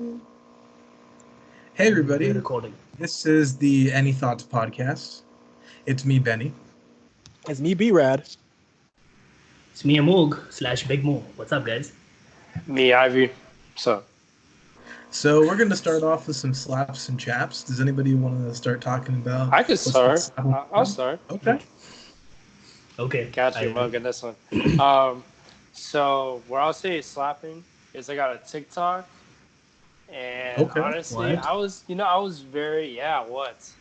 Hey We're everybody, recording. this is the Any Thoughts podcast. It's me, Benny. It's me, B-Rad. It's me, Amog / Big Mo. What's up, guys? Me, Ivy. So, So we're going to start off with some slaps and chaps. Does anybody want to start talking about I could what's been start. slapping? I'll start. Okay. Okay. Got you, I- Mug, in this one. So what I'll say is slapping is I got a TikTok, and Okay. honestly, What? I was very, I was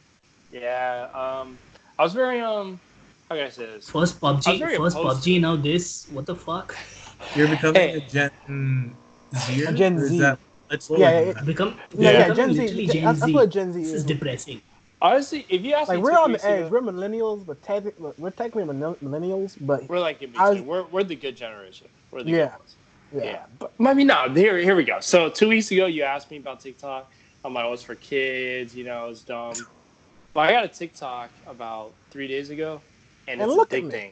very, how can I say this? First I was PUBG, very first opposed PUBG. Now this. What the fuck? You're becoming Hey. a Gen Z? A Gen or is Z. that, it's lower Yeah, than it- that. Become. No, we're yeah, becoming Gen Z. literally Gen That's Z. what Gen Z This is is. depressing. Honestly, if you ask Like me we're 2 on weeks the edge. ago, We're millennials, but we're technically millennials. But we're like in I was- between. We're the good generation. We're the Yeah. good ones. yeah. Yeah, but I mean, no. Here we go. So 2 weeks ago, you asked me about TikTok. I'm like, oh, it's for kids. It's dumb. But I got a TikTok about 3 days ago, and And it's look at me. addicting.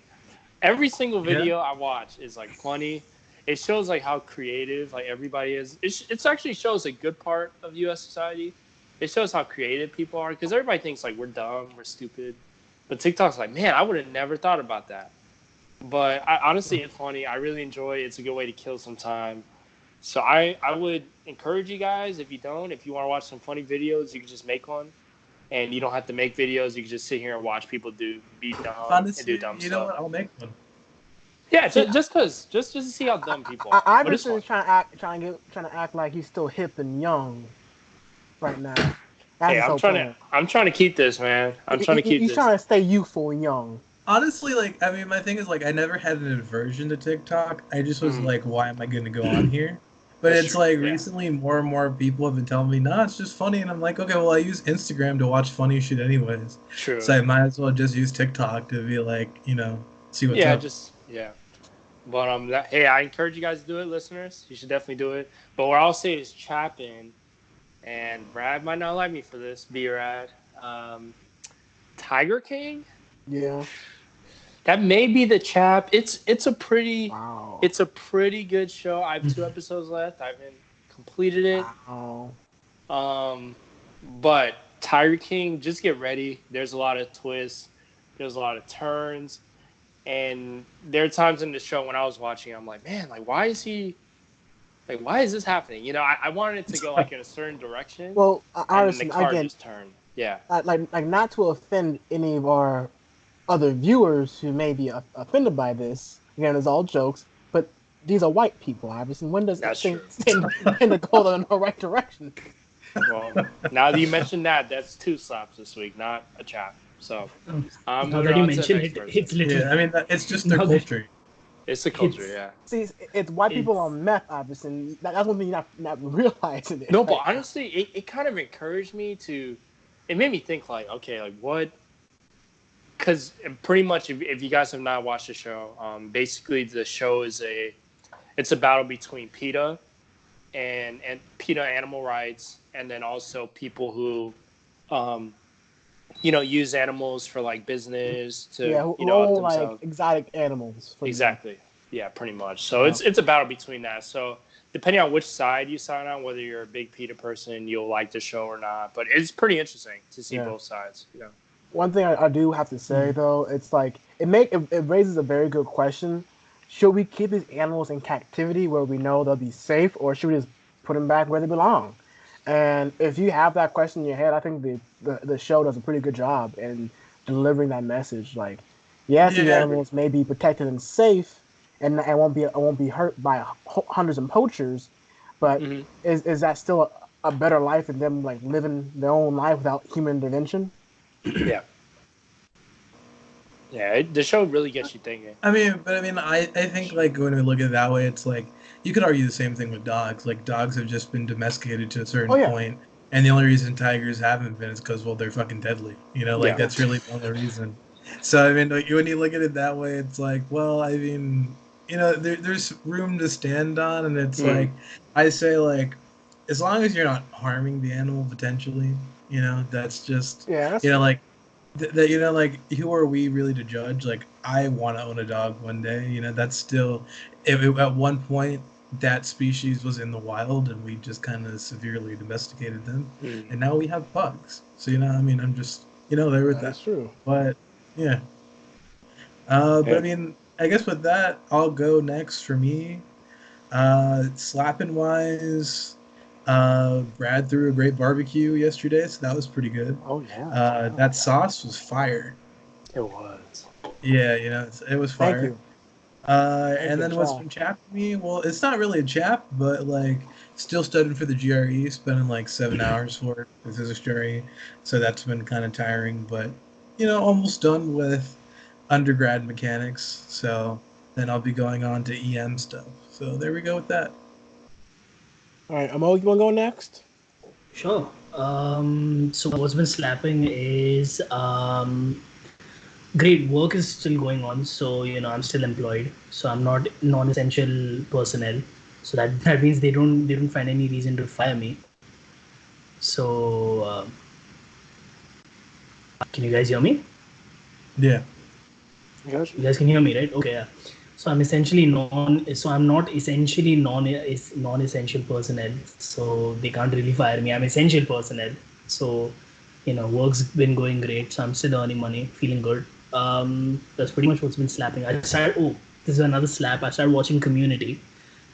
Every single Yeah. video I watch is like funny. It shows like how creative like everybody is. It actually shows a good part of U.S. society. It shows how creative people are because everybody thinks like we're dumb, we're stupid, but TikTok's like, man, I would have never thought about that. But honestly, it's funny. I really enjoy it. It's a good way to kill some time. So I would encourage you guys, if you want to watch some funny videos, you can just make one. And you don't have to make videos. You can just sit here and watch people be dumb and Honestly, do dumb you know stuff. what? I'll make one. Yeah, just to see how dumb people are. I But it's Iverson fun. is trying to act like he's still hip and young right now. That's Hey, his whole plan. I'm trying to keep this, man. I'm trying to keep He's this. trying to stay youthful and young. Honestly, my thing is, I never had an aversion to TikTok. I just was like, why am I going to go on here? But That's it's true, yeah. recently more and more people have been telling me, nah, it's just funny. And I'm like, okay, well, I use Instagram to watch funny shit anyways. True. So I might as well just use TikTok to be see what's Yeah, up. But hey, I encourage you guys to do it, listeners. You should definitely do it. But what I'll say is chapping, and Brad might not like me for this. B-Rad, Tiger King. Yeah. That may be the chap. It's a pretty Wow. it's a pretty good show. I have 2 episodes left. I haven't completed it. Wow. But Tiger King, just get ready. There's a lot of twists. There's a lot of turns. And there are times in the show when I was watching, I'm like, man, why is this happening? I wanted it to go in a certain direction. Well, and then Iverson, the car again, just turned. Yeah. like not to offend any of our other viewers who may be offended by this. Again, it's all jokes, but these are white people, Iverson. When does That's thing true. tend to go in the right direction? Well, now that you mentioned that, that's 2 slaps this week, not a chap. So I'm Now moving that you on to the mentioned next it, person. it's literally. Yeah, I mean, it's just their Now that- culture. It's the culture, yeah. See, it's white people It's- on meth, Iverson. That's one thing you're not realizing. It. No, but honestly, it kind of encouraged me to. It made me think okay, what? Because pretty much, if you guys have not watched the show, basically the show it's a battle between PETA and PETA animal rights, and then also people who, use animals for business to yeah, who up own themselves. exotic animals. For Exactly. Yeah, pretty much. So Yeah. it's a battle between that. So depending on which side you sign on, whether you're a big PETA person, you'll like the show or not. But it's pretty interesting to see Yeah. both sides. One thing I do have to say though, it's it raises a very good question. Should we keep these animals in captivity where we know they'll be safe, or should we just put them back where they belong? And if you have that question in your head, I think the show does a pretty good job in delivering that message. Yes, these Yeah. animals may be protected and safe, and won't be hurt by hunters and poachers, but Mhm. is that still a better life than them living their own life without human intervention? Yeah. Yeah, the show really gets you thinking. I think when we look at it that way, it's you could argue the same thing with dogs. Dogs have just been domesticated to a certain Oh, yeah. point, and the only reason tigers haven't been is because they're fucking deadly. Yeah. That's really the only reason. So when you look at it that way, it's there's room to stand on, and it's I say as long as you're not harming the animal potentially, that's just Yeah, that's who are we really to judge? I want to own a dog one day. That's still, if at one point that species was in the wild and we just kind of severely domesticated them, Mm. and now we have pugs. So I mean, I'm just there with that. That's true. But yeah, but I mean, I guess with that, I'll go next for me. Slapping wise, Brad threw a great barbecue yesterday, so that was pretty good. Oh yeah. That sauce was fire. It was. Yeah, it was Thank fire. you. And then what's been chapping me? Well, it's not really a chap, but like still studying for the GRE, spending like 7 hours for it, the physics GRE. So that's been kind of tiring, but almost done with undergrad mechanics. So then I'll be going on to EM stuff. So there we go with that. All right, Amo, you want to go next? Sure. So what's been slapping is great work is still going on. So I'm still employed. So I'm not non-essential personnel. So that means they don't find any reason to fire me. So can you guys hear me? Yeah. You guys can hear me, right? Okay. Yeah. So I'm essentially I'm not essentially non-essential personnel. So they can't really fire me. I'm essential personnel. So work's been going great. So I'm still earning money, feeling good. That's pretty much what's been slapping. This is another slap. I started watching Community.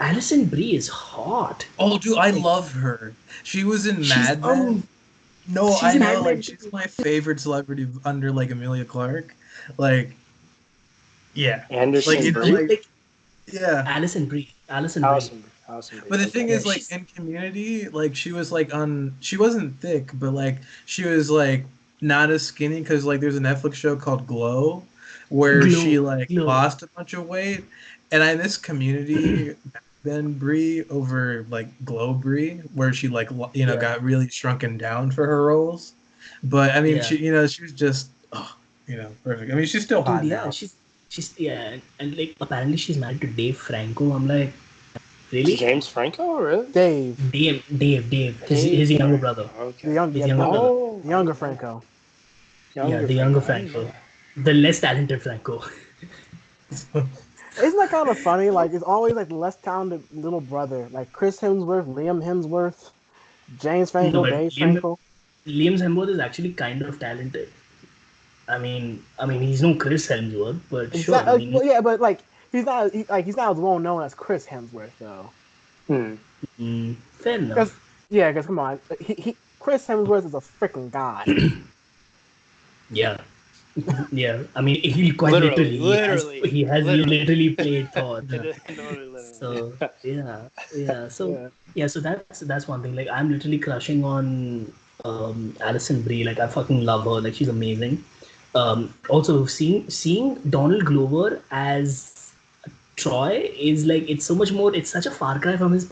Alison Brie is hot. Oh, dude, I love her. She was in Mad Men. No, she's I in know. Mad Men Like, too. she's my favorite celebrity under like Amelia Clark. Like, yeah. Anderson Like, Brie? yeah. Alison Brie. Allison Brie. But the thing Yeah, is, like, in Community, like, she was like she wasn't thick, but like she was like not as skinny because like there's a Netflix show called Glow where she like lost a bunch of weight, and I miss Community than Brie over like Glow Brie, where she like got really shrunken down for her roles. But I mean, she she was just perfect. I mean, she's still hot now. she's and like apparently she's married to Dave Franco. I'm like, really? James Franco, really? Dave. His younger brother. Okay. The younger Franco. The younger Franco. The less talented Franco. Isn't that kind of funny? Like, it's always like the less talented little brother, like Chris Hemsworth, Liam Hemsworth, James Franco, Dave Franco. Liam Hemsworth is actually kind of talented. I mean, he's no Chris Hemsworth, but sure. But like he's not as well known as Chris Hemsworth though. Fair enough. Because come on, Chris Hemsworth is a freaking god. Yeah. I mean, he quite literally he has literally played Thor. So so that's one thing. Like, I'm literally crushing on Alison Brie. Like, I fucking love her. Like, she's amazing. Also seeing Donald Glover as Troy is like, it's so much more. It's such a far cry from his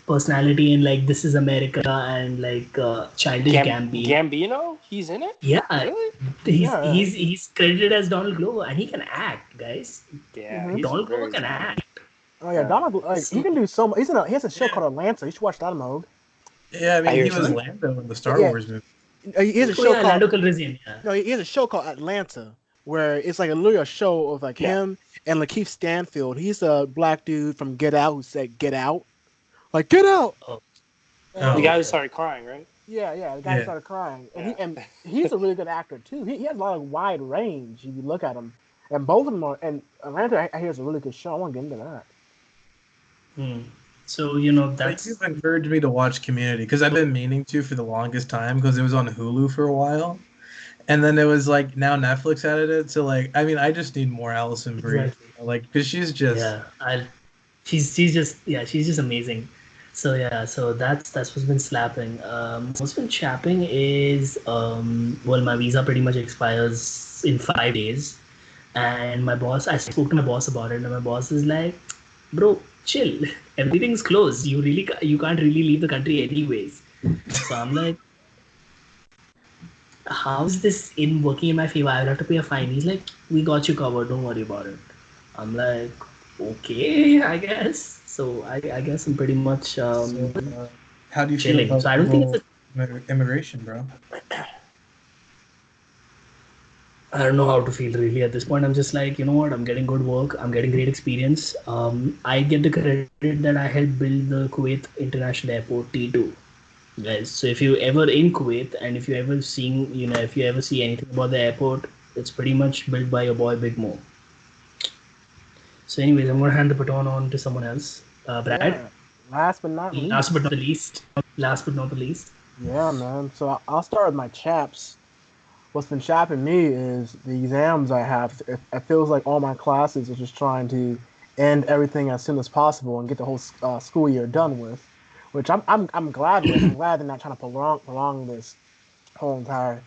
personality in like This Is America and like Childish Gambino. Gambino? He's in it? Yeah. Really? He's credited as Donald Glover, and he can act, guys. Yeah. Donald Glover can act. Oh yeah, Donald. He can do so much. He has a show called Atlanta. You should watch that, Mode. Yeah, I mean, he was Lando in the Star Wars movie. He has a show called Lando Calrissian. Yeah. No, he has a show called Atlanta, where it's like literally a show of like him and Lakeith Stanfield. He's a black dude from Get Out who said "Get Out." Like, get out! The guy who started crying, right? Yeah, the guy who started crying. And he's a really good actor, too. He has a lot of wide range if you look at him. And both of them are... And Atlanta, I hear, is a really good show. I want to get into that. So, that's... You've encouraged me to watch Community, because I've been meaning to for the longest time, because it was on Hulu for a while. And then it was, like, now Netflix added it. So, like, I mean, I just need more Alison Brie. Exactly. Like, because she's just... Yeah, she's just amazing. So that's what's been slapping. What's been chapping is my visa pretty much expires in 5 days, and I spoke to my boss about it, and my boss is like, bro, chill, everything's closed, you can't really leave the country anyways. So I'm like, how is this working in my favor? I will have to pay a fine. He's like, we got you covered, don't worry about it. I'm like, okay, I guess. So I guess I'm pretty much how do you chilling. feel about so I don't think it's immigration, bro? I don't know how to feel really at this point. I'm just like, you know what? I'm getting good work. I'm getting great experience. I get the credit that I helped build the Kuwait International Airport T2, guys. So if you ever in Kuwait and if you ever seeing, if you ever see anything about the airport, it's pretty much built by your boy Big Mo. So, anyways, I'm gonna hand the baton on to someone else. Brad. Yeah. Last but not Last least. but not the least. Last but not the least. Yeah, man. So I'll start with my chaps. What's been chapping me is the exams I have. It feels like all my classes are just trying to end everything as soon as possible and get the whole school year done with, which I'm glad with. I'm glad they're not trying to prolong this whole entire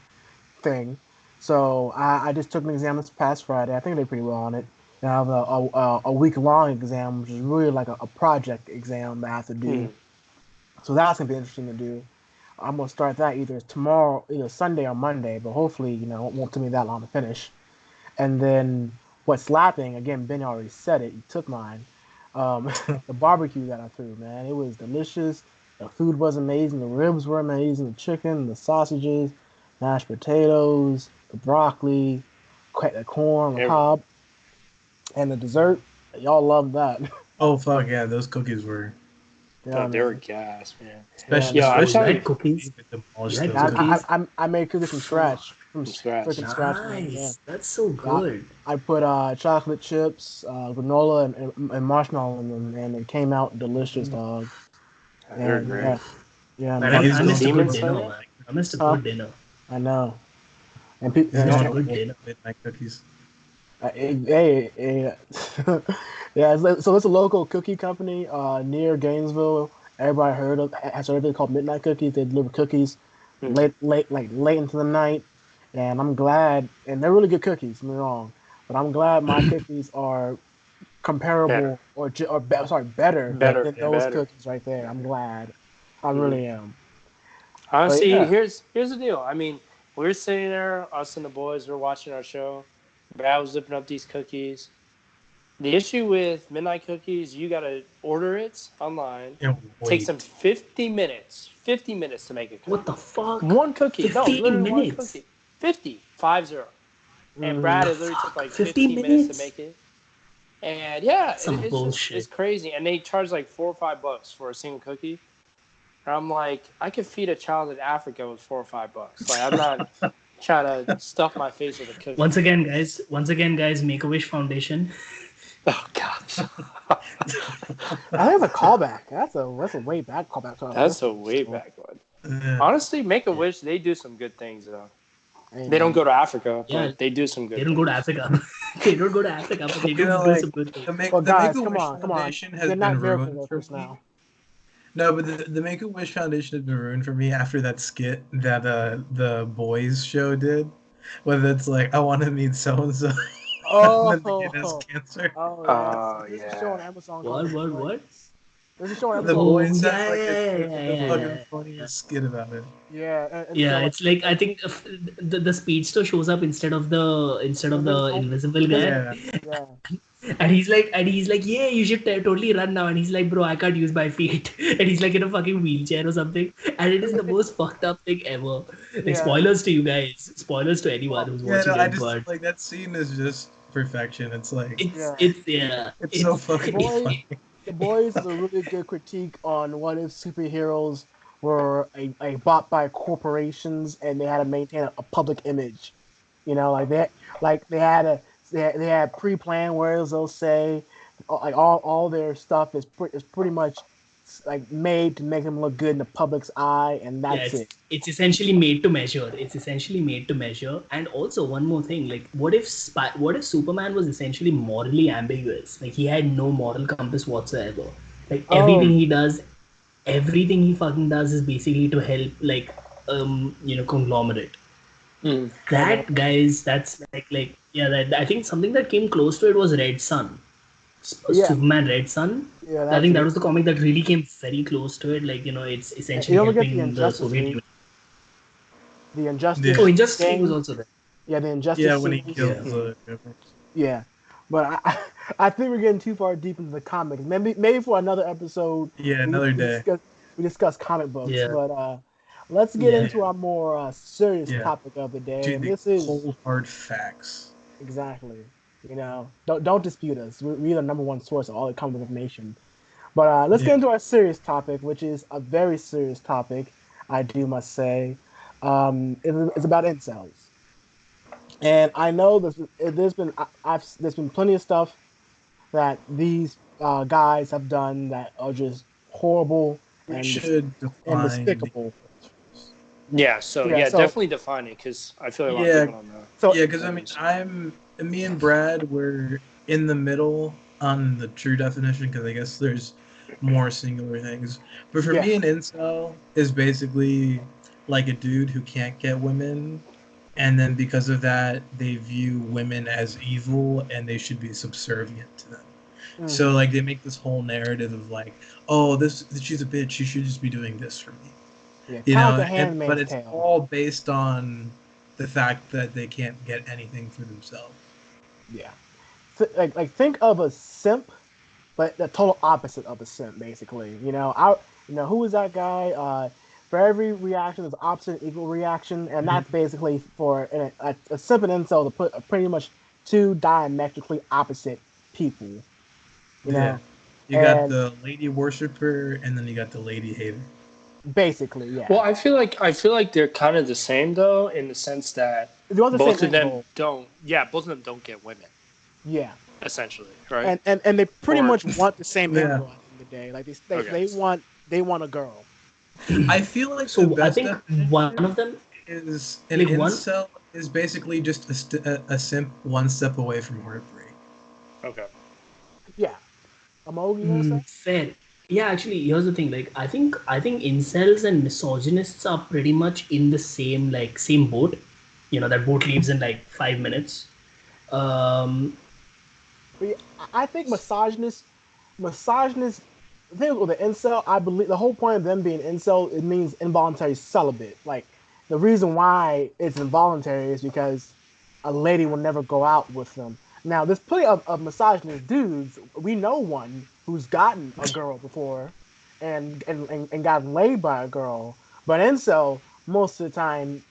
thing. So I just took an exam this past Friday. I think I did pretty well on it. And I have a week long exam, which is really like a project exam that I have to do. So that's gonna be interesting to do. I'm gonna start that either tomorrow, either Sunday or Monday, but hopefully, it won't take me that long to finish. And then what's slapping again? Ben already said it. He took mine. The barbecue that I threw, man, it was delicious. The food was amazing. The ribs were amazing. The chicken, the sausages, mashed potatoes, the broccoli, the corn, the cob, and the dessert. Y'all love that. Oh fuck yeah, those cookies were. Yeah, they were gas, man. Especially, I especially cookies. I made cookies from scratch. From scratch. Nice. Yeah. That's so good. I put chocolate chips, granola, and marshmallow in them, and it came out delicious, dog. They're great. Yeah, man, I missed a good dinner, man. I missed a good dinner. I know. And good dinner. Midnight cookies. Yeah. So it's a local cookie company near Gainesville. Everybody has heard of it, called Midnight Cookies. They deliver cookies late into the night, and I'm glad. And they're really good cookies. Don't get me wrong, but I'm glad my cookies are comparable better than those cookies right there. I'm glad. I really am. Honestly, here's the deal. I mean, we're sitting there, us and the boys, we're watching our show. Brad was zipping up these cookies. The issue with Midnight Cookies, you got to order it online. Takes them 50 minutes. 50 minutes to make a cookie. What the fuck? One cookie. 15 minutes. One cookie. 50. 50. And Brad, it literally took like 15 minutes to make it. And yeah, it's crazy. And they charge like $4 or $5 for a single cookie. And I'm like, I could feed a child in Africa with $4 or $5. Like, I'm not trying to stuff my face with a cookie. Once again, guys, Make-A-Wish Foundation. Oh gosh. I think it's a callback. That's a way back callback. That's a way back one. Honestly, Make-A-Wish, they do some good things though. They don't go to Africa, but they do some good. They don't go to Africa. They don't go to Africa, but they do some good things. The Make-A-Wish Foundation has been ruined for me. No, but the Make-A-Wish Foundation has been ruined for me after that skit that the boys show did, whether it's like I want to meet so and so. Oh, the kid has cancer. There's a show on Amazon. What? There's a show on Amazon. The boys have a fucking funny skit about it. Yeah. It's like I think the speedster shows up instead of the invisible guy. Yeah. And he's like, yeah, you should totally run now. And he's like, bro, I can't use my feet. And he's like in a fucking wheelchair or something. And it is the most fucked up thing ever. Like, spoilers to you guys. Spoilers to anyone who's watching it. But like that scene is just perfection. It's like it's so fucking funny. The Boys is a really good critique on what if superheroes were a bought by corporations and they had to maintain a public image. They had pre-planned words. They'll say like all their stuff is pretty much like made to make them look good in the public's eye, and that's it. It's essentially made to measure. And also one more thing, like what if Superman was essentially morally ambiguous? Like he had no moral compass whatsoever. Like everything he fucking does is basically to help like conglomerate. That guys, that's like I think something that came close to it was Red Sun. Superman Red Sun. Yeah, I think that was the comic that really came very close to it. Like, it's essentially helping the Soviet Union. The Injustice. Oh, Injustice was also there. Yeah, the Injustice. Yeah, when he kills Yeah. But I think we're getting too far deep into the comics. Maybe for another episode. Yeah, another day. We discuss comic books. Yeah. But let's get into our more serious topic of the day. Dude, And the this is cold hard facts. exactly. Don't dispute us. We're the number one source of all the common information. But let's get into our serious topic, which is a very serious topic, I do must say. It's about incels, and I know there's been plenty of stuff that these guys have done that are just horrible We and should define the despicable. Yeah, so definitely define it because I feel like a lot of people don't know. So because I mean, me and Brad were in the middle on the true definition because I guess there's more singular things. But for me, an incel is basically like a dude who can't get women, and then because of that, they view women as evil and they should be subservient to them. Mm-hmm. So like they make this whole narrative of like, oh, she's a bitch, she should just be doing this for me. Yeah, but it's all based on the fact that they can't get anything for themselves. Yeah, like think of a simp, but the total opposite of a simp, basically. Who was that guy? For every reaction, there's opposite and equal reaction, and that's basically for a simp and incel to put pretty much two diametrically opposite people. You got the lady worshiper, and then you got the lady hater. Basically, yeah. Well, I feel like they're kind of the same though, in the sense that both of them don't get women. Yeah. Essentially, right? And they pretty much want the same end goal at the end of the day. Like they want a girl. I feel like I think one of them is an incel is basically just a simp one step away from heartbreak. Okay. Yeah. Amog, you want to say? Fair. Yeah, actually, here's the thing. Like, I think incels and misogynists are pretty much in the same boat. That boat leaves in like 5 minutes. I think misogynists. The thing with the incel, I believe the whole point of them being incel, it means involuntary celibate. Like the reason why it's involuntary is because a lady will never go out with them. Now, there's plenty of misogynist dudes. We know one who's gotten a girl before, and gotten laid by a girl. But incel, most of the time,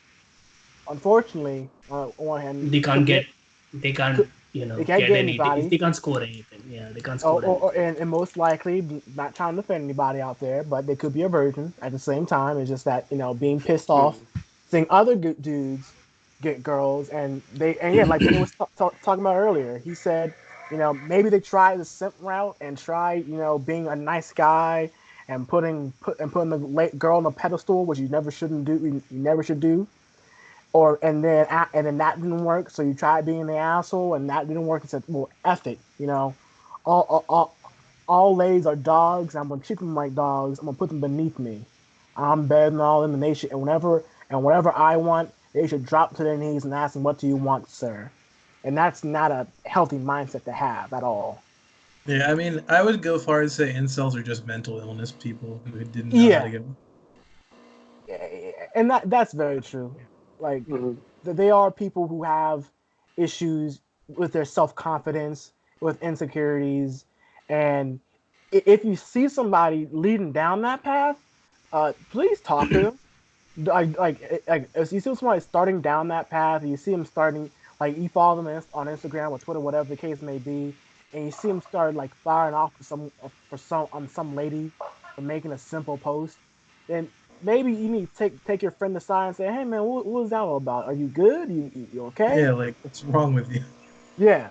unfortunately, on one hand, they can't get anybody. They can't score anything. Yeah, they can't score anything. And most likely, not trying to offend anybody out there, but they could be a virgin at the same time. It's just that being pissed off, seeing other dudes get girls, and like he was talking about earlier. He said, maybe they try the simp route and try, being a nice guy and putting the girl on a pedestal, which you never should do. And then that didn't work, so you tried being the asshole, and that didn't work. It's said, well, F it, all ladies are dogs. I'm gonna treat them like dogs. I'm gonna put them beneath me. I'm better than all in the nation, and whatever I want, they should drop to their knees and ask them, "What do you want, sir?" And that's not a healthy mindset to have at all. Yeah, I mean, I would go far as to say incels are just mental illness people who didn't know how to get one. Yeah, and that's very true. Like, they are people who have issues with their self-confidence, with insecurities, and if you see somebody leading down that path, please talk to them. Like if you see somebody starting down that path, you see them starting, like you follow them on Instagram or Twitter, whatever the case may be, and you see them start like firing off on some lady for making a simple post, then maybe you need to take your friend aside and say, "Hey man, what was that all about? Are you good? You okay?" Yeah, like what's wrong with you? Yeah.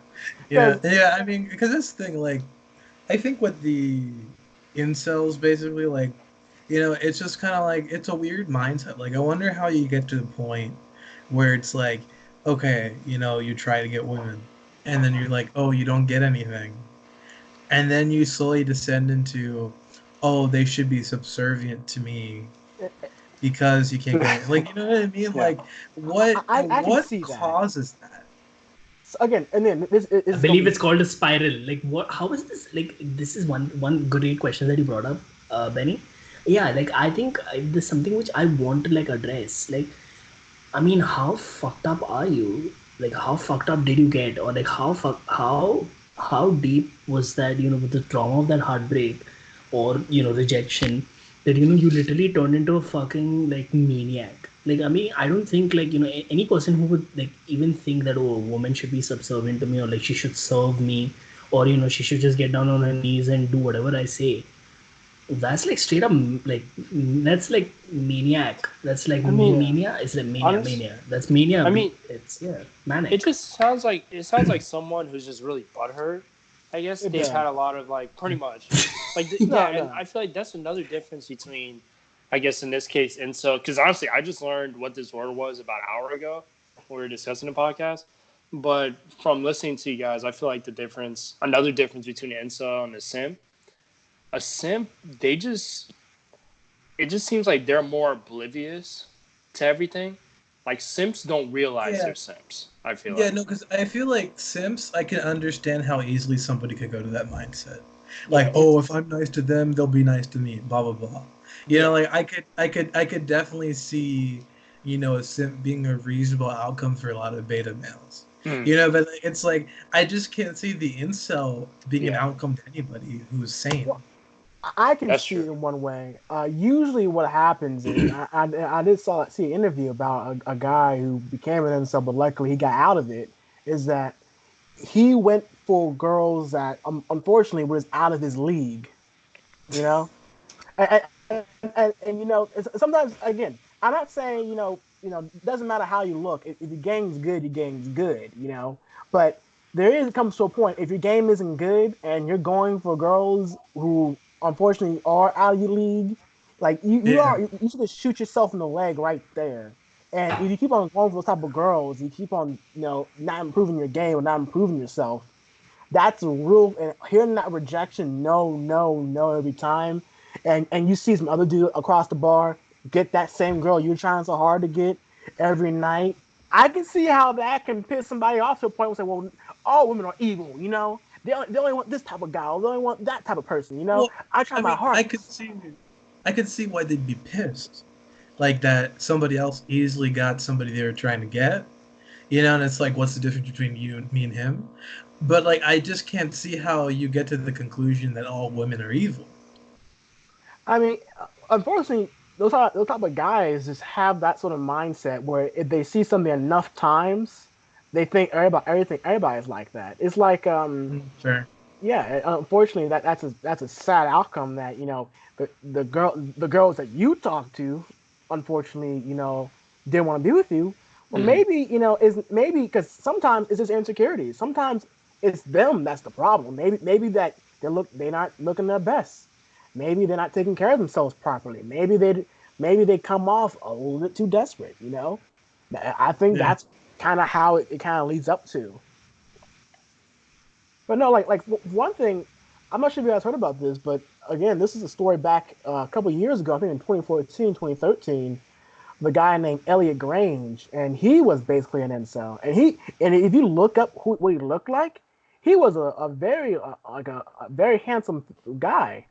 I mean, because this thing, like, I think with the incels, basically, like, it's just kind of like it's a weird mindset. Like, I wonder how you get to the point where it's like, okay, you try to get women, and then you're like, oh, you don't get anything, and then you slowly descend into, oh, they should be subservient to me because you can't get it. Like, you know what I mean? Yeah. Like, what causes that? So again, and then this is I believe it's called a spiral. Like, what? How is this? Like, this is one great question that you brought up, Benny. Yeah, like I think there's something which I want to like address. Like, I mean, how fucked up are you? Like, how fucked up did you get, or like how deep was that? With the trauma of that heartbreak, or rejection. that you literally turned into a fucking like maniac. Like I mean, I don't think like any person who would like even think that a woman should be subservient to me or like she should serve me or she should just get down on her knees and do whatever I say. That's like straight up like that's like maniac. That's like I mean, mania. It's like mania. That's mania. I mean, it's manic. it sounds like someone who's just really butthurt. I guess they've had a lot of like pretty much like and I feel like that's another difference between, I guess in this case, incel. Because honestly, I just learned what this word was about an hour ago when we were discussing the podcast. But from listening to you guys, I feel like another difference between an incel and a simp, it just seems like they're more oblivious to everything. Like simps don't realize they're simps. I feel no, because I feel like simps, I can understand how easily somebody could go to that mindset. Like, if I'm nice to them, they'll be nice to me. Blah blah blah. You know, like I could definitely see, a simp being a reasonable outcome for a lot of beta males. But it's like I just can't see the incel being an outcome to anybody who's sane. Well, I can see it in one way. Usually, what happens is I did see an interview about a guy who became an incel, but luckily he got out of it. Is that he went for girls that unfortunately was out of his league, and sometimes again, I'm not saying it doesn't matter how you look. If your game's good, your game's good, But comes to a point if your game isn't good and you're going for girls who unfortunately are out of your league, like you should just shoot yourself in the leg right there. And if you keep on going for those type of girls, you keep on not improving your game or not improving yourself. That's a real, and hearing that rejection, no every time, and you see some other dude across the bar get that same girl you're trying so hard to get every night. I can see how that can piss somebody off to a point where say, well, all women are evil, They only want this type of guy, or they only want that type of person, Well, I try my hardest. I could see why they'd be pissed, like that somebody else easily got somebody they were trying to get, and it's like, what's the difference between me and him? But like, I just can't see how you get to the conclusion that all women are evil. I mean, unfortunately, those type of guys just have that sort of mindset where if they see something enough times, they think everybody's like that. It's like Sure. Yeah, unfortunately that's a sad outcome that the girls that you talk to, unfortunately didn't want to be with you. Well, maybe maybe because sometimes it's just insecurity. Sometimes it's them that's the problem. Maybe that they're not looking their best. Maybe they're not taking care of themselves properly. Maybe they come off a little bit too desperate. I think that's kind of how it kind of leads up to. But no, like one thing, I'm not sure if you guys heard about this, but again, this is a story back a couple of years ago, I think in 2014, 2013, the guy named Elliot Grange, and he was basically an incel. And if you look up what he looked like, he was a very handsome guy.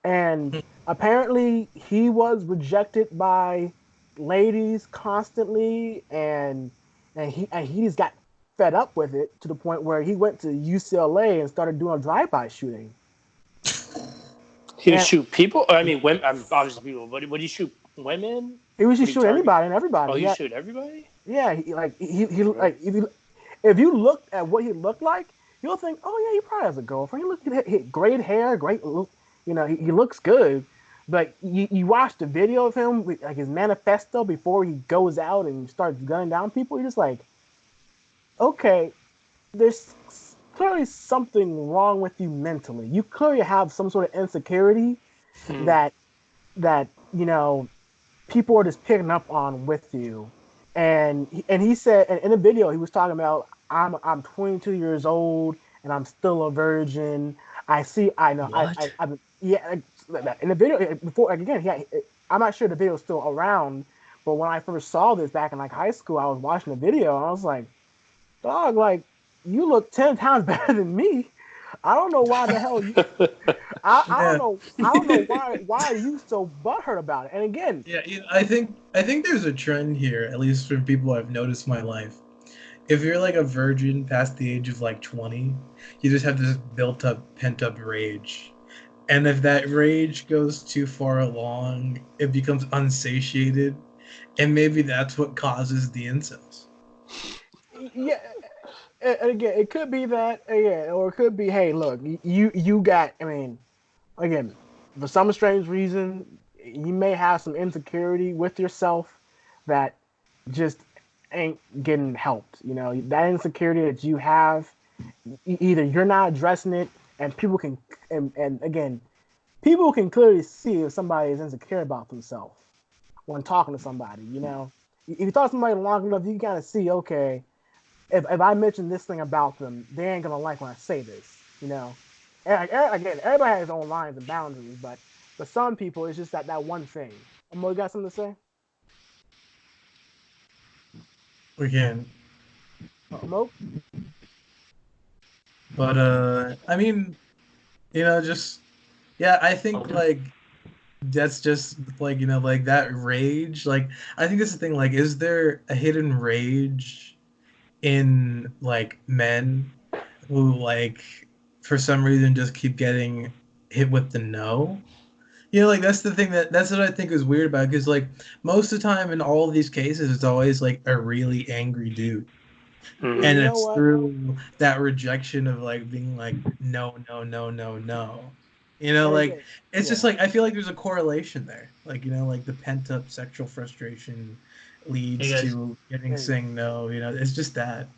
And apparently he was rejected by ladies constantly, and he just got fed up with it to the point where he went to UCLA and started doing a drive-by shooting. He would shoot people? I mean, women. Obviously people. But would he shoot women? He would shoot anybody and everybody. Oh, he shoot everybody? Yeah, if you looked at what he looked like, you'll think, oh yeah, he probably has a girlfriend. He look great hair, great look. He looks good. But you watch the video of him, like his manifesto before he goes out and starts gunning down people. You're just like, okay, there's clearly something wrong with you mentally. You clearly have some sort of insecurity that people are just picking up on with you. And he said, and in the video he was talking about, I'm 22 years old and I'm still a virgin. I know. What? Yeah. In the video before, again, I'm not sure the video is still around, but when I first saw this back in like high school, I was watching the video and I was like, dog, like you look 10 times better than me. I don't know why the hell you. I don't know why are you so butthurt about it. And again, I think there's a trend here, at least from people I've noticed in my life. If you're like a virgin past the age of like 20, you just have this built up, pent up rage. And if that rage goes too far along, it becomes unsatiated, and maybe that's what causes the incels. Yeah, and again, it could be that again, or it could be, hey, look, you got. I mean, again, for some strange reason, you may have some insecurity with yourself that just ain't getting helped. You know, that insecurity that you have, either you're not addressing it, and people can, and again, people can clearly see if somebody is insecure about themselves when talking to somebody. You know, if you talk to somebody long enough, you can kind of see, okay, if I mention this thing about them, they ain't gonna like when I say this. You know, and again, everybody has their own lines and boundaries, but for some people, it's just that one thing. Mo, you got something to say? Again, Mo? but I mean, just yeah, I think like that's just like like that rage. Like I think that's the thing. Like, is there a hidden rage in like men who like for some reason just keep getting hit with the no? Like that's the thing that's what I think is weird about it, because like most of the time in all of these cases, it's always like a really angry dude. Mm-hmm. And You know it's what? through that rejection of like being like no, no, no, no, no. Like Again, it's just yeah. like I feel like there's a correlation there. Like, like the pent up sexual frustration Hey leads guys, to getting Hey, saying no, it's just that.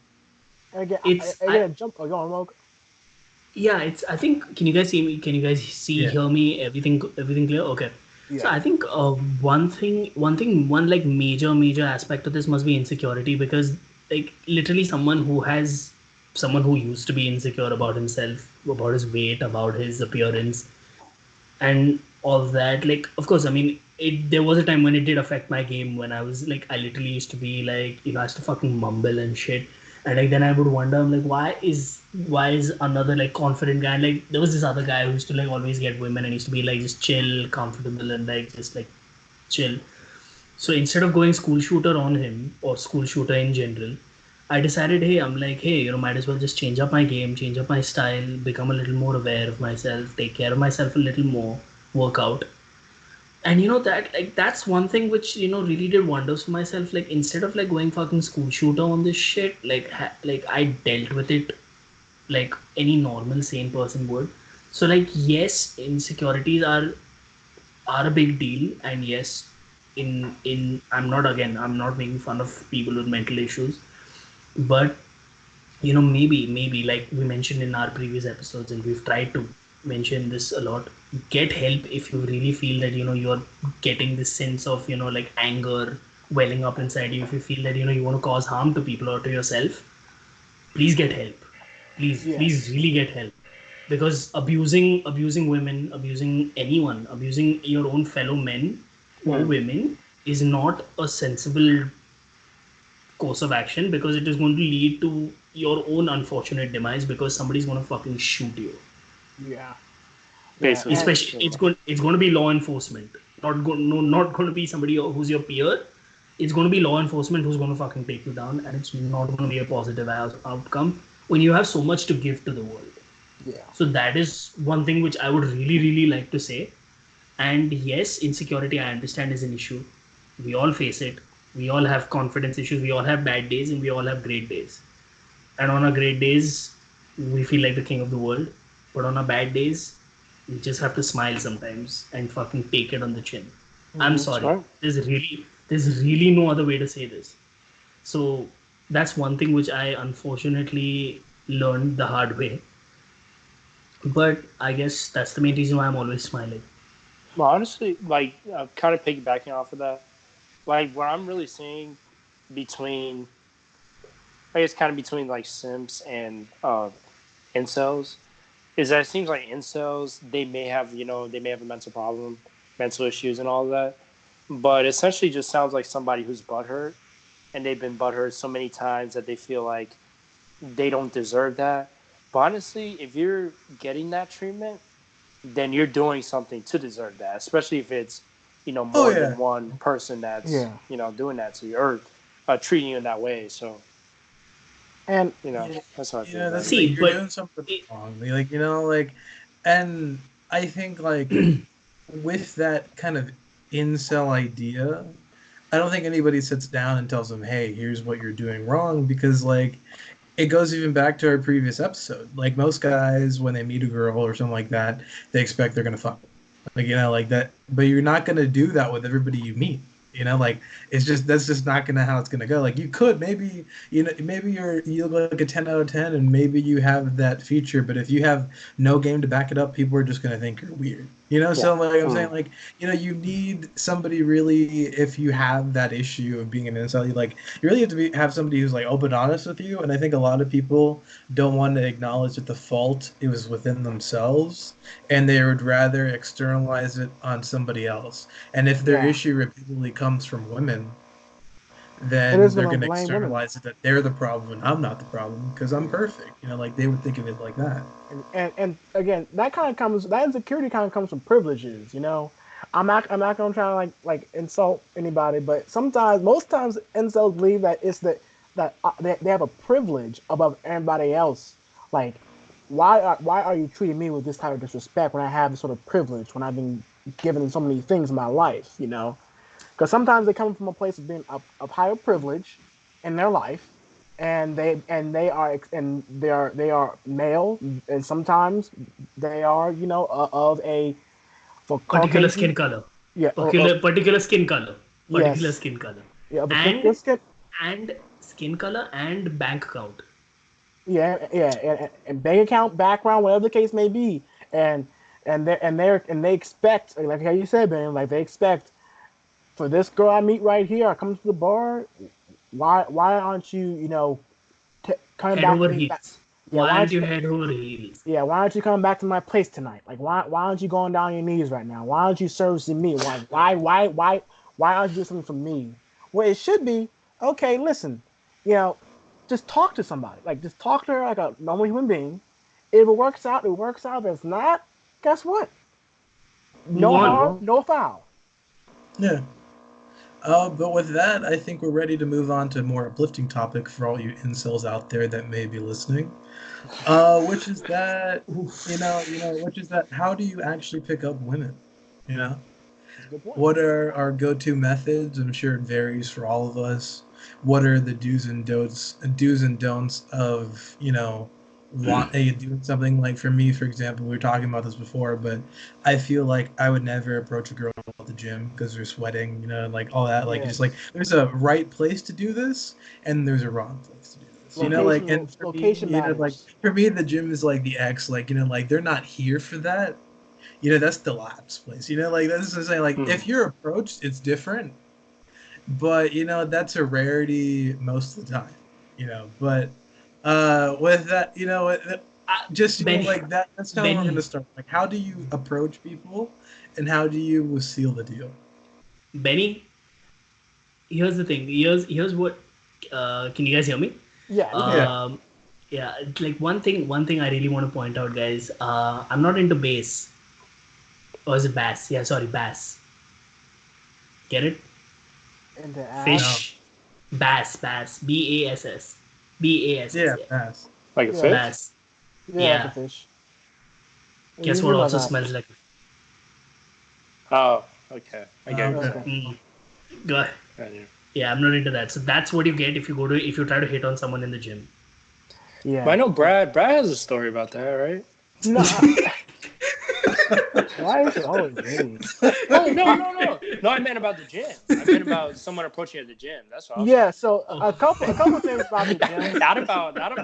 again, it's I again, jump. Go on, Mo. yeah, it's I think can you guys see me? Can you guys see Yeah. hear me? Everything clear? Okay. So Yeah. I think one like major aspect of this must be insecurity, because like literally someone who used to be insecure about himself, about his weight, about his appearance, and all that, like of course, I mean, there was a time when it did affect my game, when I was like, I literally used to be like, I used to fucking mumble and shit. And like then I would wonder, I'm like, why is another like confident guy, like there was this other guy who used to like always get women and used to be like just chill, comfortable, and like just like chill. So instead of going school shooter on him, or school shooter in general, I decided, hey, I'm like, hey, might as well just change up my game, change up my style, become a little more aware of myself, take care of myself a little more, work out. And that, like, that's one thing which really did wonders for myself. Like, instead of like going fucking school shooter on this shit, like like I dealt with it like any normal sane person would. So like, yes, insecurities are a big deal, and yes, in I'm not making fun of people with mental issues, but maybe like we mentioned in our previous episodes, and we've tried to mention this a lot, get help if you really feel that you're getting this sense of like anger welling up inside you. If you feel that you want to cause harm to people or to yourself, please get help. Please Yes. really get help, because abusing women, abusing anyone, abusing your own fellow men or Mm. women is not a sensible course of action, because it is going to lead to your own unfortunate demise, because somebody's going to fucking shoot you. Yeah. Yeah. Basically, And Especially, yeah. it's going to be law enforcement, not going to be somebody who's your peer. It's going to be law enforcement who's going to fucking take you down, and it's not going to be a positive outcome when you have so much to give to the world. yeah. So that is one thing which I would really, really like to say. And yes, insecurity, I understand, is an issue. We all face it. We all have confidence issues. We all have bad days, and we all have great days. And on our great days, we feel like the king of the world. But on our bad days, we just have to smile sometimes and fucking take it on the chin. I'm Hmm. That's sorry. right. There's really no other way to say this. So that's one thing which I unfortunately learned the hard way. But I guess that's the main reason why I'm always smiling. Well, honestly, like kind of piggybacking off of that, like what I'm really seeing between, I guess, kind of between like simps and incels, is that it seems like incels, they may have a mental problem, mental issues, and all of that, but essentially just sounds like somebody who's butthurt, and they've been butthurt so many times that they feel like they don't deserve that. But honestly, if you're getting that treatment, then you're doing something to deserve that, especially if it's Oh more than yeah. one person that's Yeah. doing that to you, or treating you in that way. So And Yeah, that's how I feel yeah, about that's it. the thing. See, You're but doing something it, wrong. Like, and I think like with that kind of incel idea, I don't think anybody sits down and tells them, "Hey, here's what you're doing wrong," because like it goes even back to our previous episode. Like most guys, when they meet a girl or something like that, they expect they're gonna fuck. Like like that, but you're not gonna do that with everybody you meet. Like it's just that's just not gonna how it's gonna go. Like you could maybe maybe you look like a 10 out of 10, and maybe you have that feature, but if you have no game to back it up, people are just gonna think you're weird. Yeah. So like I'm saying, like you need somebody really if you have that issue of being an incel. You really have to have somebody who's like open, honest with you. And I think a lot of people don't want to acknowledge that the fault it was within themselves, and they would rather externalize it on somebody else. And if their issue repeatedly comes from women, then they're going to externalize it that they're the problem and I'm not the problem because I'm perfect. Like they would think of it like that. And again, that insecurity kind of comes from privileges. I'm not gonna try to like insult anybody, but most times incels believe that it's that they have a privilege above everybody else. Like, why are you treating me with this type of disrespect when I have this sort of privilege, when I've been given so many things in my life? Because sometimes they come from a place of being of higher privilege in their life, and they are male, and sometimes they are of a particular skin color. Yeah, particular skin color. Particular yes. skin color. Yeah, and skin color and bank account. Yeah, and bank account, background, whatever the case may be, and they expect, like how you said, Ben, like they expect for this girl I meet right here, I come to the bar. Why aren't you coming head back over to me? Heels. Yeah, why aren't you head over heels? Yeah, why aren't you coming back to my place tonight? Like why aren't you going down on your knees right now? Why aren't you servicing me? Why aren't you doing something for me? Well, it should be, okay, listen, just talk to somebody. Like just talk to her like a normal human being. If it works out, it works out. If it's not, guess what? No harm, no foul. Yeah. But with that, I think we're ready to move on to a more uplifting topic for all you incels out there that may be listening. Which is that, which is that, how do you actually pick up women? That's a good point. What are our go-to methods? I'm sure it varies for all of us. What are the do's and don'ts of, doing something? Like for me, for example, we were talking about this before, but I feel like I would never approach a girl at the gym because they're sweating, like all that. Like, just like there's a right place to do this and there's a wrong place to do this. And for location me, matters. like for me, the gym is like the X, like, like they're not here for that. That's the last place. Like that's just saying, like if you're approached, it's different. But that's a rarity most of the time. But with that, just Benny, like that. That's how we're gonna start. Like, how do you approach people, and how do you seal the deal? Benny, here's the thing. Here's what. Can you guys hear me? Yeah. Yeah. Like one thing I really want to point out, guys. I'm not into bass. Or is it bass? Yeah, sorry, bass. Get it? Into fish. No. Bass. BASS. BASS. Yeah, bass. Like a fish? Bass. Yeah. Like a fish. Guess what also smells like? Oh, okay. I get it. Go ahead. Yeah, I'm not into that. So that's what you get if you try to hit on someone in the gym. Yeah. But I know Brad has a story about that, right? No. Why is it always me? No. No, I meant about the gym. I meant about someone approaching you at the gym. That's all. Yeah, so a couple things about the gym. Not about that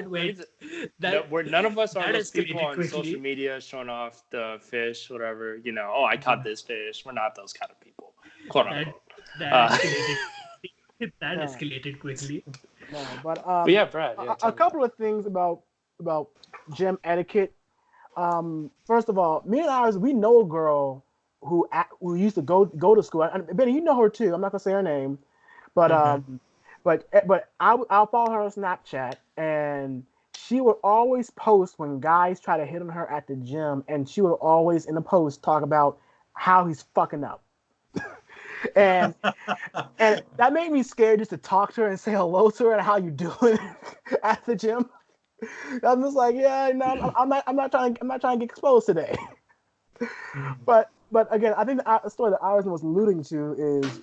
way. None of us are those people on social media showing off the fish, whatever. I caught this fish. We're not those kind of people. Quote unquote. That escalated quickly. No, but yeah, Brad. Yeah, a couple of things about gym etiquette. First of all, me and ours, we know a girl who used to go to school. And Benny, you know her too. I'm not gonna say her name, but I'll follow her on Snapchat, and she would always post when guys try to hit on her at the gym, and she would always in the post talk about how he's fucking up. and that made me scared just to talk to her and say hello to her and how you doing at the gym. I'm just like, yeah, no, I'm not trying to get exposed today. But again, I think the story that Iverson was alluding to is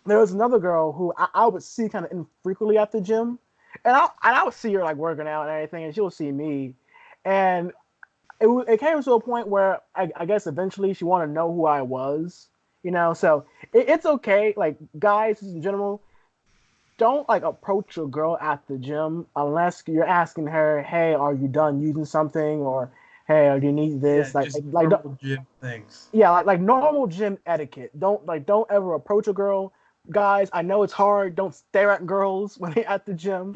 there was another girl who I would see kind of infrequently at the gym, and I would see her like working out and everything, and she would see me, and it came to a point where I guess eventually she wanted to know who I was, So it's okay, like guys in general, don't like approach a girl at the gym unless you're asking her, hey, are you done using something, or hey, do you need this? Yeah, just normal gym things. Yeah, like normal gym etiquette. Don't ever approach a girl. Guys, I know it's hard. Don't stare at girls when they're at the gym.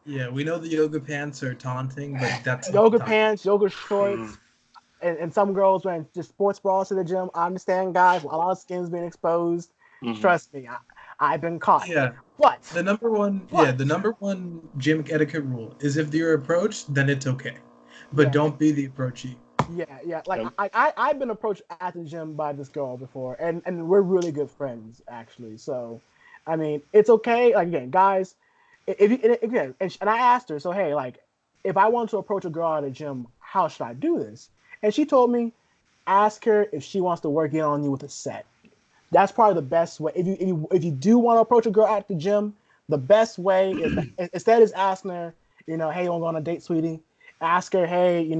Yeah, we know the yoga pants are taunting, but that's yoga pants, yoga shorts, and some girls wearing just sports bras to the gym. I understand, guys. A lot of skin's being exposed. Trust me, I've been caught. Yeah, but the number one gym etiquette rule is if you're approached, then it's okay, but don't be the approachee. Yeah. Like I've been approached at the gym by this girl before, and we're really good friends actually. So, I mean, it's okay. Like again, guys, if you again, and I asked her, so hey, like, if I want to approach a girl at a gym, how should I do this? And she told me, ask her if she wants to work in on you with a set. That's probably the best way. If you do want to approach a girl at the gym, the best way is that, instead is asking her, hey, you want to go on a date, sweetie? Ask her, hey,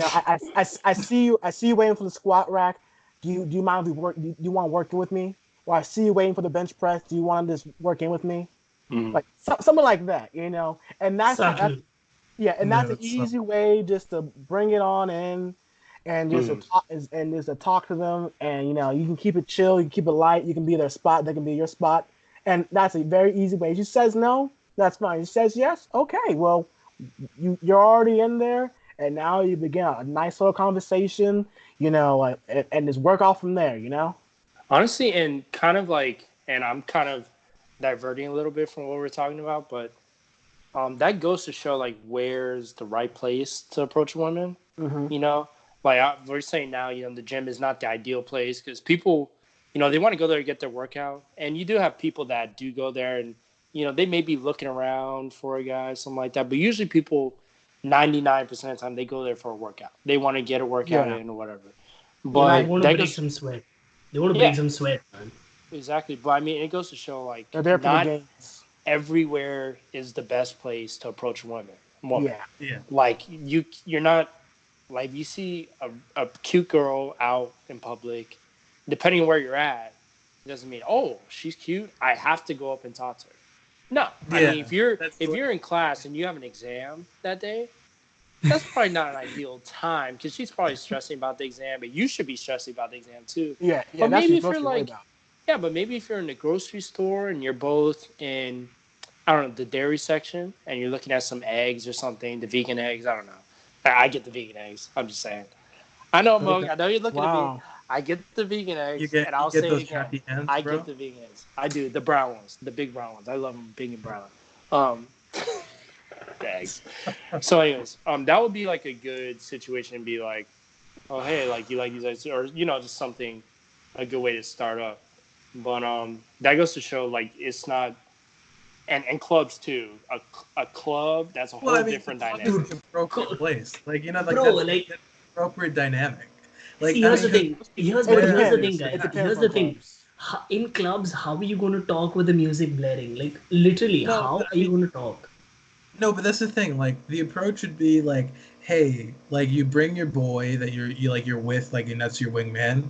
I see you waiting for the squat rack. Do you mind if we work? Do you want working with me? Or I see you waiting for the bench press. Do you want to just work in with me? Like something like that, And that's an easy way just to bring it on in, and just to talk to them, and you can keep it chill, you can keep it light, you can be their spot, they can be your spot, and that's a very easy way. If she says no, that's fine. If she says yes, okay, well, you're already in there. And now you begin a nice little conversation, and just work off from there, Honestly, and I'm kind of diverting a little bit from what we're talking about, but that goes to show, like, where's the right place to approach women, we're saying now, the gym is not the ideal place because people, they want to go there to get their workout. And you do have people that do go there and, they may be looking around for a guy, something like that. But usually people, 99% of the time, they go there for a workout. They want to get a workout in or whatever. But they want to break some sweat. They want to break some sweat, man. Exactly. But I mean, it goes to show, like, they're there for the games. Everywhere is the best place to approach women. Yeah. Like, you're not, like, you see a cute girl out in public, depending on where you're at, it doesn't mean, oh, she's cute, I have to go up and talk to her. No. I mean, if you're in class and you have an exam that day, that's probably not an ideal time because she's probably stressing about the exam, but you should be stressing about the exam too. Yeah. But maybe if you're like, but maybe if you're in the grocery store and you're both in, I don't know, the dairy section, and you're looking at some eggs or something, the vegan eggs, I don't know. I get the vegan eggs. I'm just saying. I know, Mo. I know you're looking at me. I get the vegan eggs, and I'll say it again. I get the vegan eggs. I do. The brown ones, the big brown ones. I love them big and brown. Eggs. So, anyways, that would be like a good situation to be like, oh, hey, like, you like these eggs, or just something, a good way to start up. But that goes to show, like, it's not. And clubs too. A club, that's a whole different dynamic. Dude, appropriate place, like that's appropriate dynamic. Like, here's the thing. Here's the thing, guys. Here's the thing. In clubs, how are you going to talk with the music blaring? Like, literally, how are you going to talk? No, but that's the thing. Like, the approach would be like, hey, like, you bring your boy that you're with, like, and that's your wingman,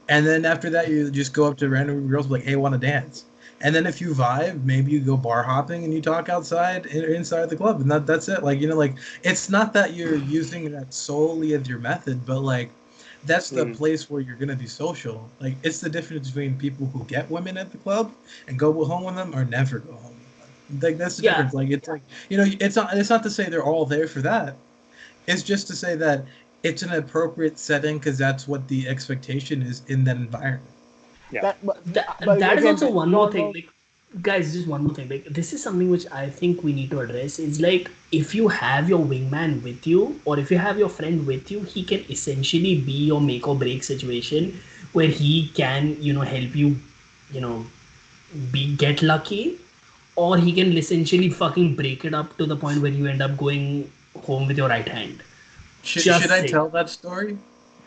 and then after that, you just go up to random girls, like, hey, want to dance? And then if you vibe, maybe you go bar hopping and you talk outside inside the club, and that's it. Like, like, it's not that you're using that solely as your method, but like, that's the place where you're gonna be social. Like, it's the difference between people who get women at the club and go home with them or never go home with them. Like, that's the difference. Like, it's like, it's not to say they're all there for that. It's just to say that it's an appropriate setting because that's what the expectation is in that environment. Yeah. That is also one more thing. Like, guys, just one more thing. Like, this is something which I think we need to address. It's like, if you have your wingman with you, or if you have your friend with you, he can essentially be your make or break situation where he can, help you, get lucky, or he can essentially fucking break it up to the point where you end up going home with your right hand. Should I tell that story?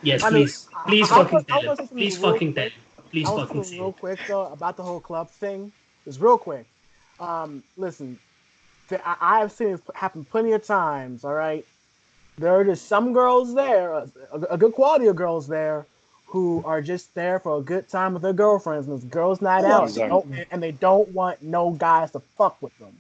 Yes, I mean, please. Please fucking tell him. say something Please real fucking tell quick. him. Please I want to say fucking something say real it. quick though about the whole club thing. Just real quick. Listen, I have seen this happen plenty of times. All right, there are just some girls there, a good quality of girls there, who are just there for a good time with their girlfriends, and it's girls' night Oh, out, exactly. and they don't want no guys to fuck with them.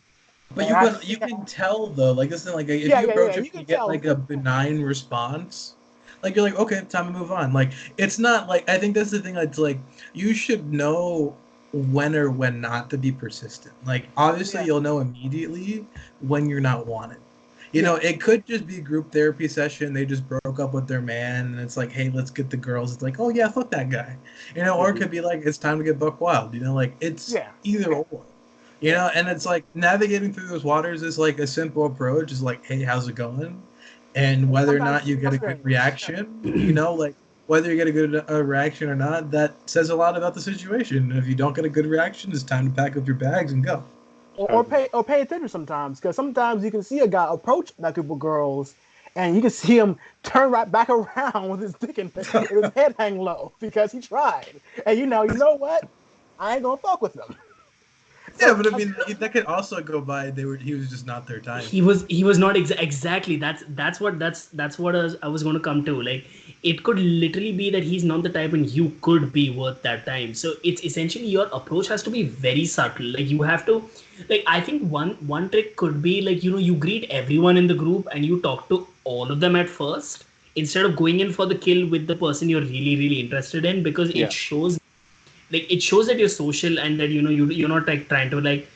But And you can tell though, like this thing, like if yeah, you approach it you and you can get tell. like a benign response, like you're like, okay, time to move on. Like it's not like I think that's the thing. It's like you should know when or when not to be persistent. Like obviously Yeah. you'll know immediately when you're not wanted. You Yeah. know, it could just be a group therapy session. They just broke up with their man, and it's like, hey, let's get the girls. It's like, oh yeah, fuck that guy. You know, or it could be like, it's time to get buck wild. You know, like it's Yeah. either or. You know, and it's like navigating through those waters is like a simple approach. Is like, hey, how's it going? And whether or Sometimes not you it's get a good frustrating. reaction, you know, like whether you get a good reaction or not, that says a lot about the situation. And if you don't get a good reaction, it's time to pack up your bags and go. Or pay attention sometimes, because sometimes you can see a guy approach that group of girls, and you can see him turn right back around with his dick with his head hang low because he tried. And you know what? I ain't gonna fuck with them. Yeah, but I mean, that could also go by. He was just not their time. He was not exactly. That's what I was going to come to. Like, it could literally be that he's not the type, and you could be worth that time. So it's essentially your approach has to be very subtle. Like, you have to, like, I think one trick could be like, you greet everyone in the group and you talk to all of them at first instead of going in for the kill with the person you're really interested in, because Yeah. it shows that you're social, and that you're not like trying to like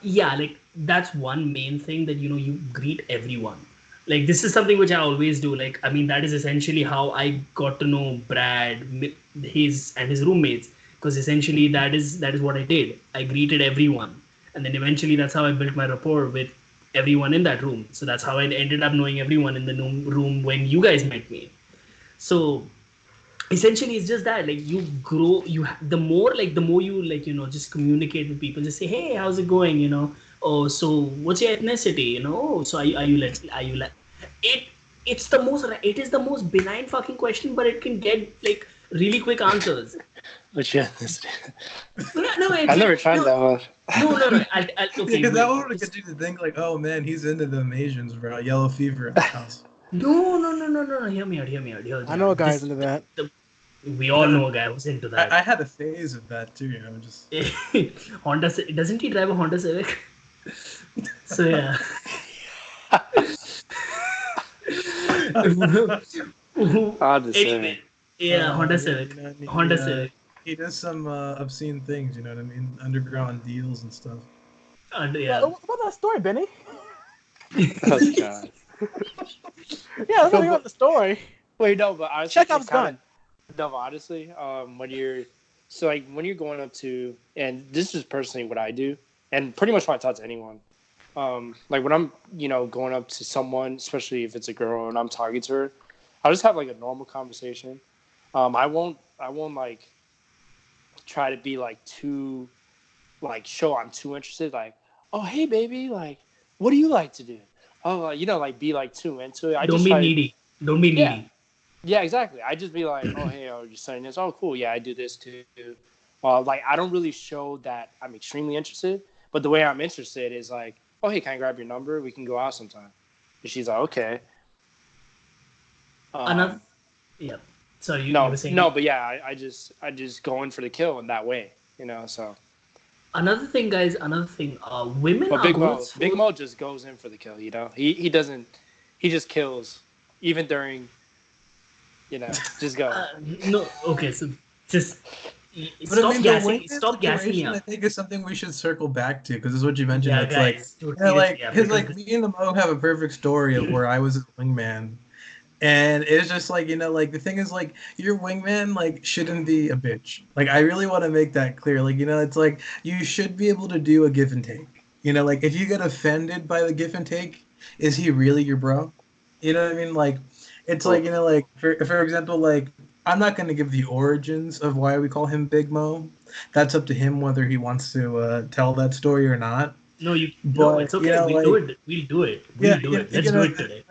yeah, like that's one main thing, that you greet everyone. Like, this is something which I always do. Like, I mean, that is essentially how I got to know Brad, his roommates, because essentially that is what I did. I greeted everyone, and then eventually that's how I built my rapport with everyone in that room. So that's how I ended up knowing everyone in the room when you guys met me. So essentially it's just that, like, you grow, the more you, like, just communicate with people, just say, hey, how's it going, oh, so what's your ethnicity, oh, so are you like it it is the most benign fucking question, but it can get like really quick answers. But yeah, No, I never tried that one. no, I'll okay, Because that wait. would get you to think like, oh man, he's into them Asians, bro. Yellow fever in the house. No, hear me out. I know a guy's into that. We all know a guy who's into that. I had a phase of that too, just Honda, doesn't he drive a Honda Civic? So yeah. Anyway, yeah, Honda Civic. Honda Civic. He does some obscene things, you know what I mean? Underground deals and stuff. Yeah. What about that story, Benny? Oh god. Yeah, let's hear about the story. Wait, no, but honestly, Chekhov's gun. No, but honestly, when you're going up to, and this is personally what I do, and pretty much what I taught to anyone. Like when I'm, going up to someone, especially if it's a girl and I'm talking to her, I'll just have like a normal conversation. I won't like try to be like too, like show I'm too interested. Like, oh hey baby, like what do you like to do? Oh, like be like too into it. Don't be needy. Don't be needy. Yeah, exactly. I just be like, oh hey, you're saying this. Oh cool, yeah, I do this too. Like I don't really show that I'm extremely interested, but the way I'm interested is like, oh hey, can I grab your number? We can go out sometime. And she's like, okay. Another, yeah. So you were saying but yeah, I just go in for the kill in that way, So another thing, guys. Women but are Big Mo just goes in for the kill. He doesn't. He just kills even during. Just go. No, okay. So just But I mean, stop gassing me up. I think is something we should circle back to, because this is what you mentioned. Yeah, it's guys, like me and the Mo have a perfect story of where I was his wingman. And it's just like, like the thing is like your wingman like shouldn't be a bitch. Like I really want to make that clear. Like, it's like you should be able to do a give and take. Like if you get offended by the give and take, is he really your bro? You know what I mean? Like it's like, like for example, like I'm not going to give the origins of why we call him Big Mo. That's up to him whether he wants to tell that story or not. No, but it's okay. We'll do it. We'll do it. Yeah, Let's do it today.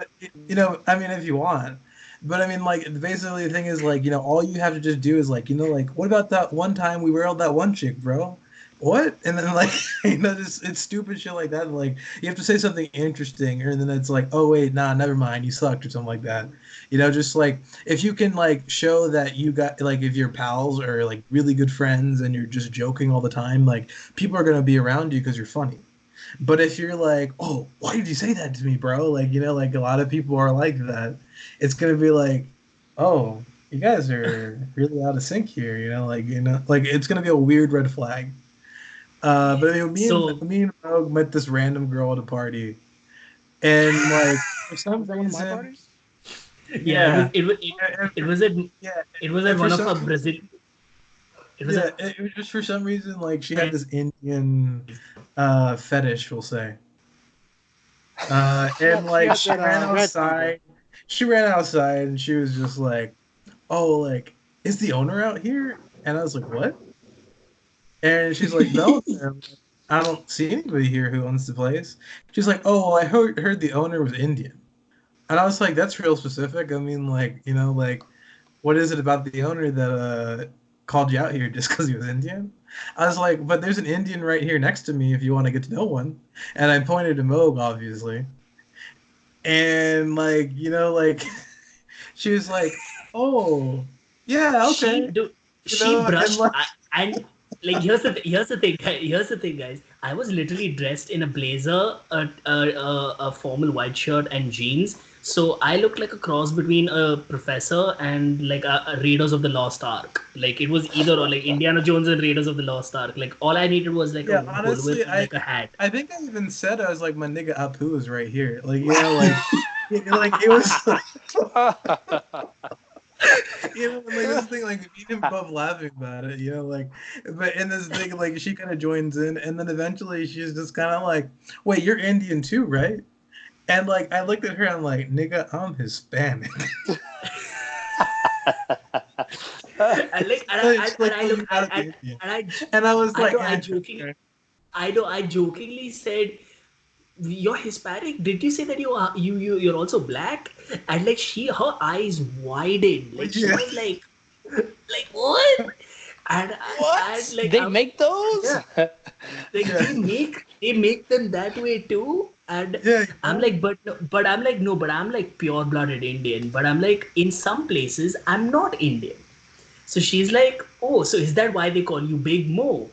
I mean, if you want, but I mean, like, basically, the thing is, like, all you have to just do is, like, like, what about that one time we railed that one chick, bro? What? And then, like, just it's stupid shit like that. Like, you have to say something interesting, and then it's like, oh wait, nah, never mind, you sucked or something like that. Just like if you can like show that you got like if your pals are like really good friends and you're just joking all the time, like people are gonna be around you because you're funny. But if you're like, oh, why did you say that to me, bro? Like, like a lot of people are like that. It's gonna be like, oh, you guys are really out of sync here. Like it's gonna be a weird red flag. But I mean, me and Rogue met this random girl at a party, and like for some reason, yeah, it was at one of our Brazil. It was just for some reason like she had this Indian fetish, we'll say. And like she ran outside. She ran outside and she was just like, "Oh, like, is the owner out here?" And I was like, "What?" And she's like, "No, I don't see anybody here who owns the place." She's like, "Oh, well, I heard the owner was Indian." And I was like, "That's real specific. I mean, like, like, what is it about the owner that called you out here just because he was Indian?" I was like, "But there's an Indian right here next to me if you want to get to know one." And I pointed to Moog, obviously. And like, like she was like, "Oh, yeah, okay." She brushed and like here's the thing, guys. I was literally dressed in a blazer, a formal white shirt, and jeans. So I looked like a cross between a professor and like a Raiders of the Lost Ark. Like it was either or like Indiana Jones and Raiders of the Lost Ark. Like all I needed was like a honestly, and like a hat. I think I even said I was like, my nigga Apu is right here. Like like like it was. Like this thing, like me and him both laughing about it, like, but in this thing, like she kind of joins in, and then eventually she's just kind of like, "Wait, you're Indian too, right?" And like I looked at her, I'm like, "Nigga, I'm Hispanic." And I was like, I jokingly said, "You're Hispanic? Did you say that you're also black?" And like her eyes widened, like she was like what? And like they make those? Yeah. Like they make them that way too. And I'm like, but I'm like, no, but I'm like pure-blooded Indian. But I'm like, in some places, I'm not Indian. So she's like, oh, so is that why they call you Big Mo?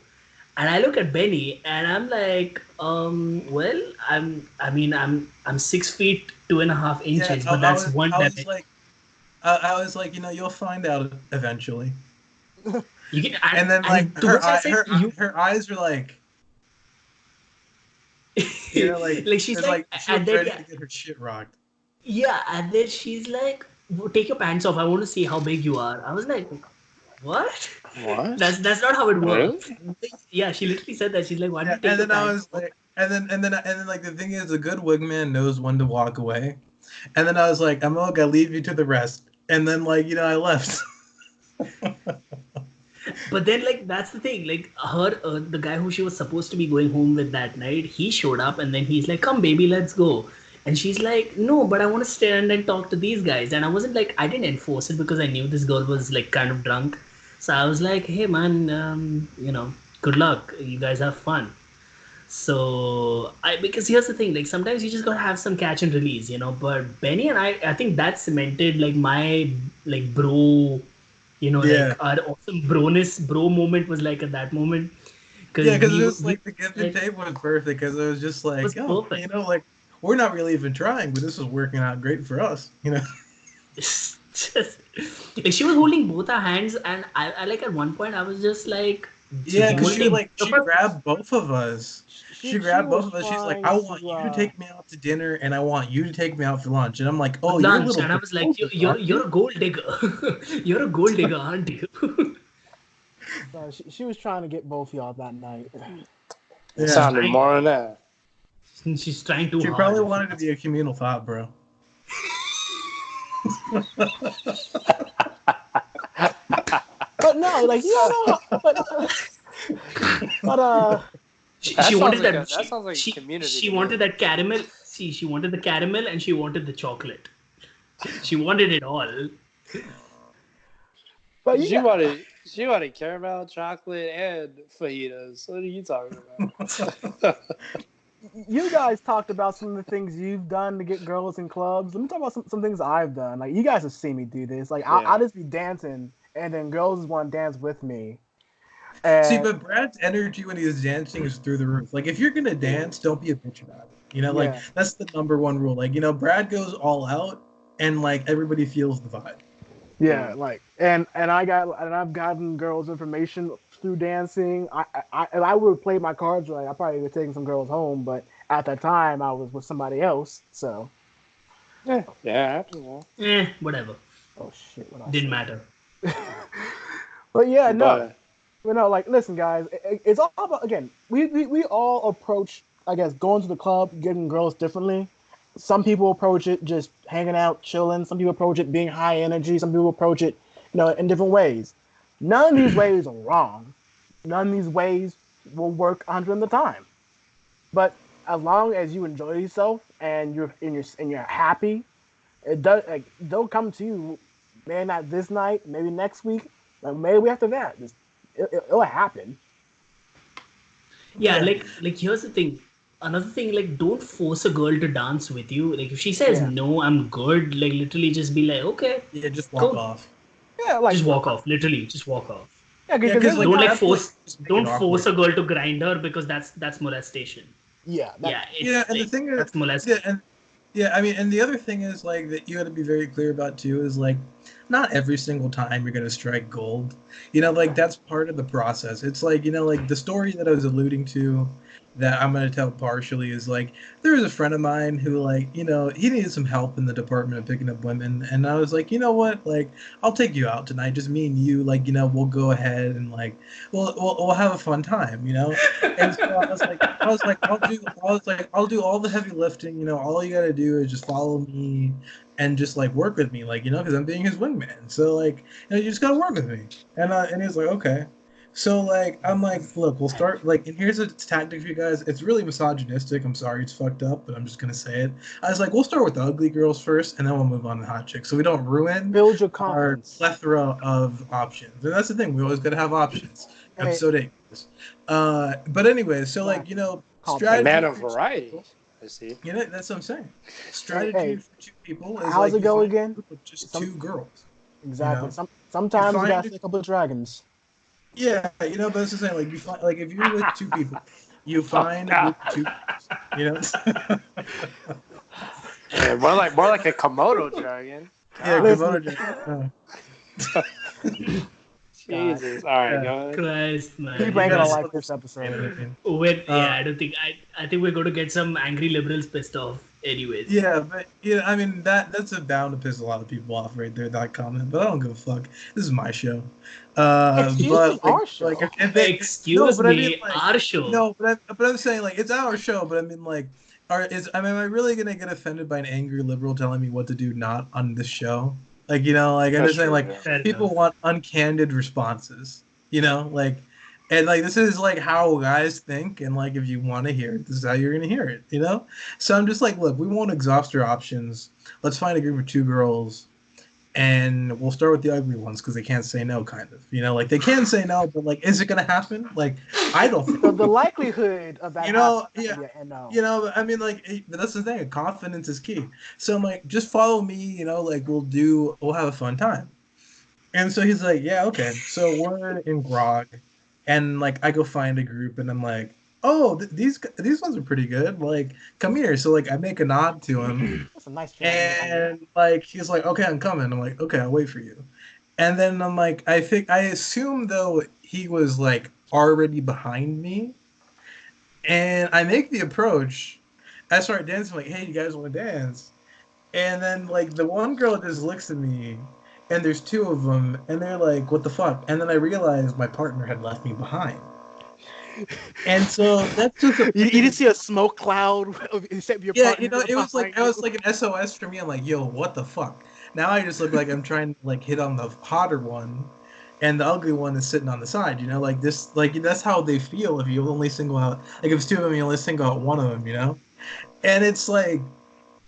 And I look at Benny and I'm like, well, I'm 6 feet 2.5 inches, but that's one. I was like, you'll find out eventually. And then like her eyes are like, like she's like she was ready to get her shit rocked. Yeah, and then she's like, "Take your pants off. I want to see how big you are." I was like, "What? What? That's not how it works." Yeah, she literally said that. She's like, "Why do you take your pants off?" I was like, and then like the thing is, a good wingman knows when to walk away. And then I was like, "I'm gonna leave you to the rest." And then like I left. But then like that's the thing, like the guy who she was supposed to be going home with that night, he showed up and then he's like, "Come baby, let's go." And she's like, "No, but I want to stand and talk to these guys." And I wasn't like, I didn't enforce it because I knew this girl was like kind of drunk. So I was like, "Hey man, good luck, you guys have fun." So because here's the thing, like sometimes you just gotta have some catch and release, but Benny and I think that cemented like my like bro, like our awesome bro moment was like at that moment. Because it was like the give and take was perfect, because it was just like, like we're not really even trying, but this was working out great for us, Just like she was holding both our hands, and I like at one point I was just like, because she grabbed both of us. She grabbed both of us. She's like, "I want you to take me out to dinner, and I want you to take me out for lunch." And I'm like, "Oh, you're a little." And I was like, "You're a gold digger. You're a gold digger, aren't you?" So she was trying to get both y'all that night. It sounded more than that. She's trying to. She probably wanted to be a communal thought, bro. But no, like but She wanted that. That sounds like community. She wanted that caramel. See, she wanted the caramel and she wanted the chocolate. She wanted it all. But she wanted caramel, chocolate, and fajitas. What are you talking about? You guys talked about some of the things you've done to get girls in clubs. Let me talk about some things I've done. Like, you guys have seen me do this. Like, I'll just be dancing, and then girls just want to dance with me. And see, but Brad's energy when he's dancing is through the roof. Like, if you're gonna dance, don't be a bitch about it. You know, like that's the number one rule. Like, you know, Brad goes all out, and like everybody feels the vibe. Yeah, like and I've gotten girls' information through dancing. If I would have played my cards right, I probably would have taken some girls home. But at that time, I was with somebody else, so Whatever. Oh shit! Didn't matter. But yeah, no. You know, like, listen, guys, it's all about, again, we all approach, I guess, going to the club, getting girls differently. Some people approach it just hanging out, chilling. Some people approach it being high energy. Some people approach it, you know, in different ways. None of these ways are wrong. None of these ways will work 100% of the time. But as long as you enjoy yourself and you're happy, it does. Like, they'll come to you. Maybe not this night, maybe next week, like maybe after that. It'll happen. Yeah, like here's the thing. Another thing, like, don't force a girl to dance with you. Like, if she says no, I'm good. Like, literally, just be like, okay. Yeah, just walk off. Yeah, like, just walk off. Literally, just walk off. Yeah, because don't like force a girl to grind her, because that's molestation. Yeah. And the thing is, that's molestation. I mean, and the other thing is, like, that you got to be very clear about too is, like, not every single time you're gonna strike gold. You know, like, that's part of the process. It's like, you know, like the story that I was alluding to, that I'm going to tell partially, is like, there was a friend of mine who, like, you know, he needed some help in the department of picking up women, and I was like, you know what, like, I'll take you out tonight, just me and you, like, you know, we'll go ahead and, like, we'll have a fun time, you know. And so I was like, I'll do all the heavy lifting, you know, all you got to do is just follow me and just, like, work with me, like, you know, because I'm being his wingman, so, like, you know, you just got to work with me. And he was like, okay. So, like, I'm like, look, we'll start, like, and here's a tactic for you guys. It's really misogynistic. I'm sorry it's fucked up, but I'm just going to say it. I was like, we'll start with the ugly girls first, and then we'll move on to hot chicks, so we don't ruin build your our confidence. plethora of options. And that's the thing. We always got to have options. Episode 8. But anyway, so, like, you know, strategy. A man of variety. I see. You know, that's what I'm saying. Strategy for two people is, how's like, it go again? Just two girls. Exactly. You know? Sometimes you got to see a couple of dragons. Yeah, you know, but that's the thing. Like, you find, like, if you're with two people, you find a group of two people, you know. Yeah, more like a Komodo dragon. Yeah, Komodo dragon. Jesus, all right, go ahead. Christ, man. People ain't gonna like this episode. I think we're going to get some angry liberals pissed off. Anyways. Yeah, but I mean that's a bound to piss a lot of people off right there, that comment. But I don't give a fuck. This is my show. Our show. Like, our show. No, but I'm saying, like, it's our show. But I mean, like, am I really gonna get offended by an angry liberal telling me what to do not on this show? Like, you know, like, I'm just saying, like, people want uncandid responses. You know, like. And, like, this is, like, how guys think, and, like, if you want to hear it, this is how you're going to hear it, you know? So I'm just like, look, we won't exhaust our options. Let's find a group of two girls, and we'll start with the ugly ones, because they can't say no, kind of. You know, like, they can say no, but, like, is it going to happen? Like, I don't think the likelihood of that no. You know, I mean, like, but that's the thing. Confidence is key. So I'm like, just follow me, you know, like, we'll have a fun time. And so he's like, yeah, okay. So we're in Grog. And, like, I go find a group, and I'm like, oh, these ones are pretty good. Like, come here. So, like, I make a nod to him. That's a nice job. And, like, he's like, okay, I'm coming. I'm like, okay, I'll wait for you. And then I'm like, I assume, though, he was, like, already behind me. And I make the approach. I start dancing, like, hey, you guys want to dance? And then, like, the one girl just looks at me. And there's two of them, and they're like, what the fuck? And then I realized my partner had left me behind. And so that's just you didn't see a smoke cloud except your partner. You know, it was like, I was like an SOS for me. I'm like, yo, what the fuck? Now I just look like I'm trying to, like, hit on the hotter one. and the ugly one is sitting on the side. You know, like this, like that's how they feel if you only single out. Like if it's two of them, you only single out one of them. You know, and it's like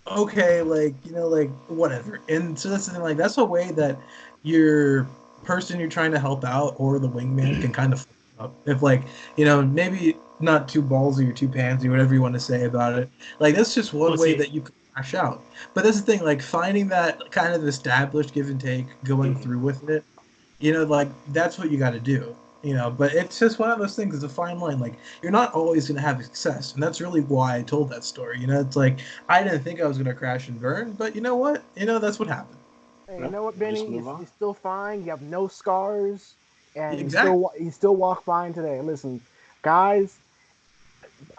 okay, like like whatever. And so that's the thing. Like that's a way that your person you're trying to help out or the wingman can kind of fuck up. If like maybe not too ballsy or too pansy, whatever you want to say about it. Like that's just one way that you can crash out. But that's the thing. Like finding that kind of established give and take, going through with it. Like that's what you got to do. But it's just one of those things. It's a fine line. Like you're not always gonna have success, and that's really why I told that story. It's like I didn't think I was gonna crash and burn, but you know what? That's what happened. Hey, you know what, Benny? You're still fine. You have no scars, and exactly. you still walk fine today. Listen, guys,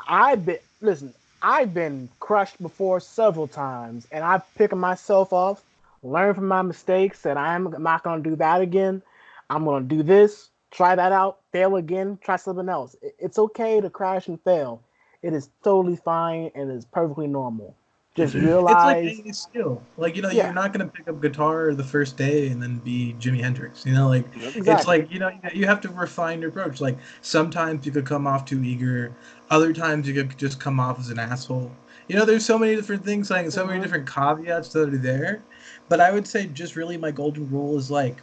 I've been crushed before several times, and I've picked myself up, learned from my mistakes, and I'm not gonna do that again. I'm gonna do this. Try that out, fail again, try something else. It's okay to crash and fail. It is totally fine and it's perfectly normal. Just realize it's like any skill. Like you're not gonna pick up guitar the first day and then be Jimi Hendrix. exactly. It's like you have to refine your approach. Like sometimes you could come off too eager, other times you could just come off as an asshole. There's so many different things, like so many different caveats that are there. But I would say just really my golden rule is like,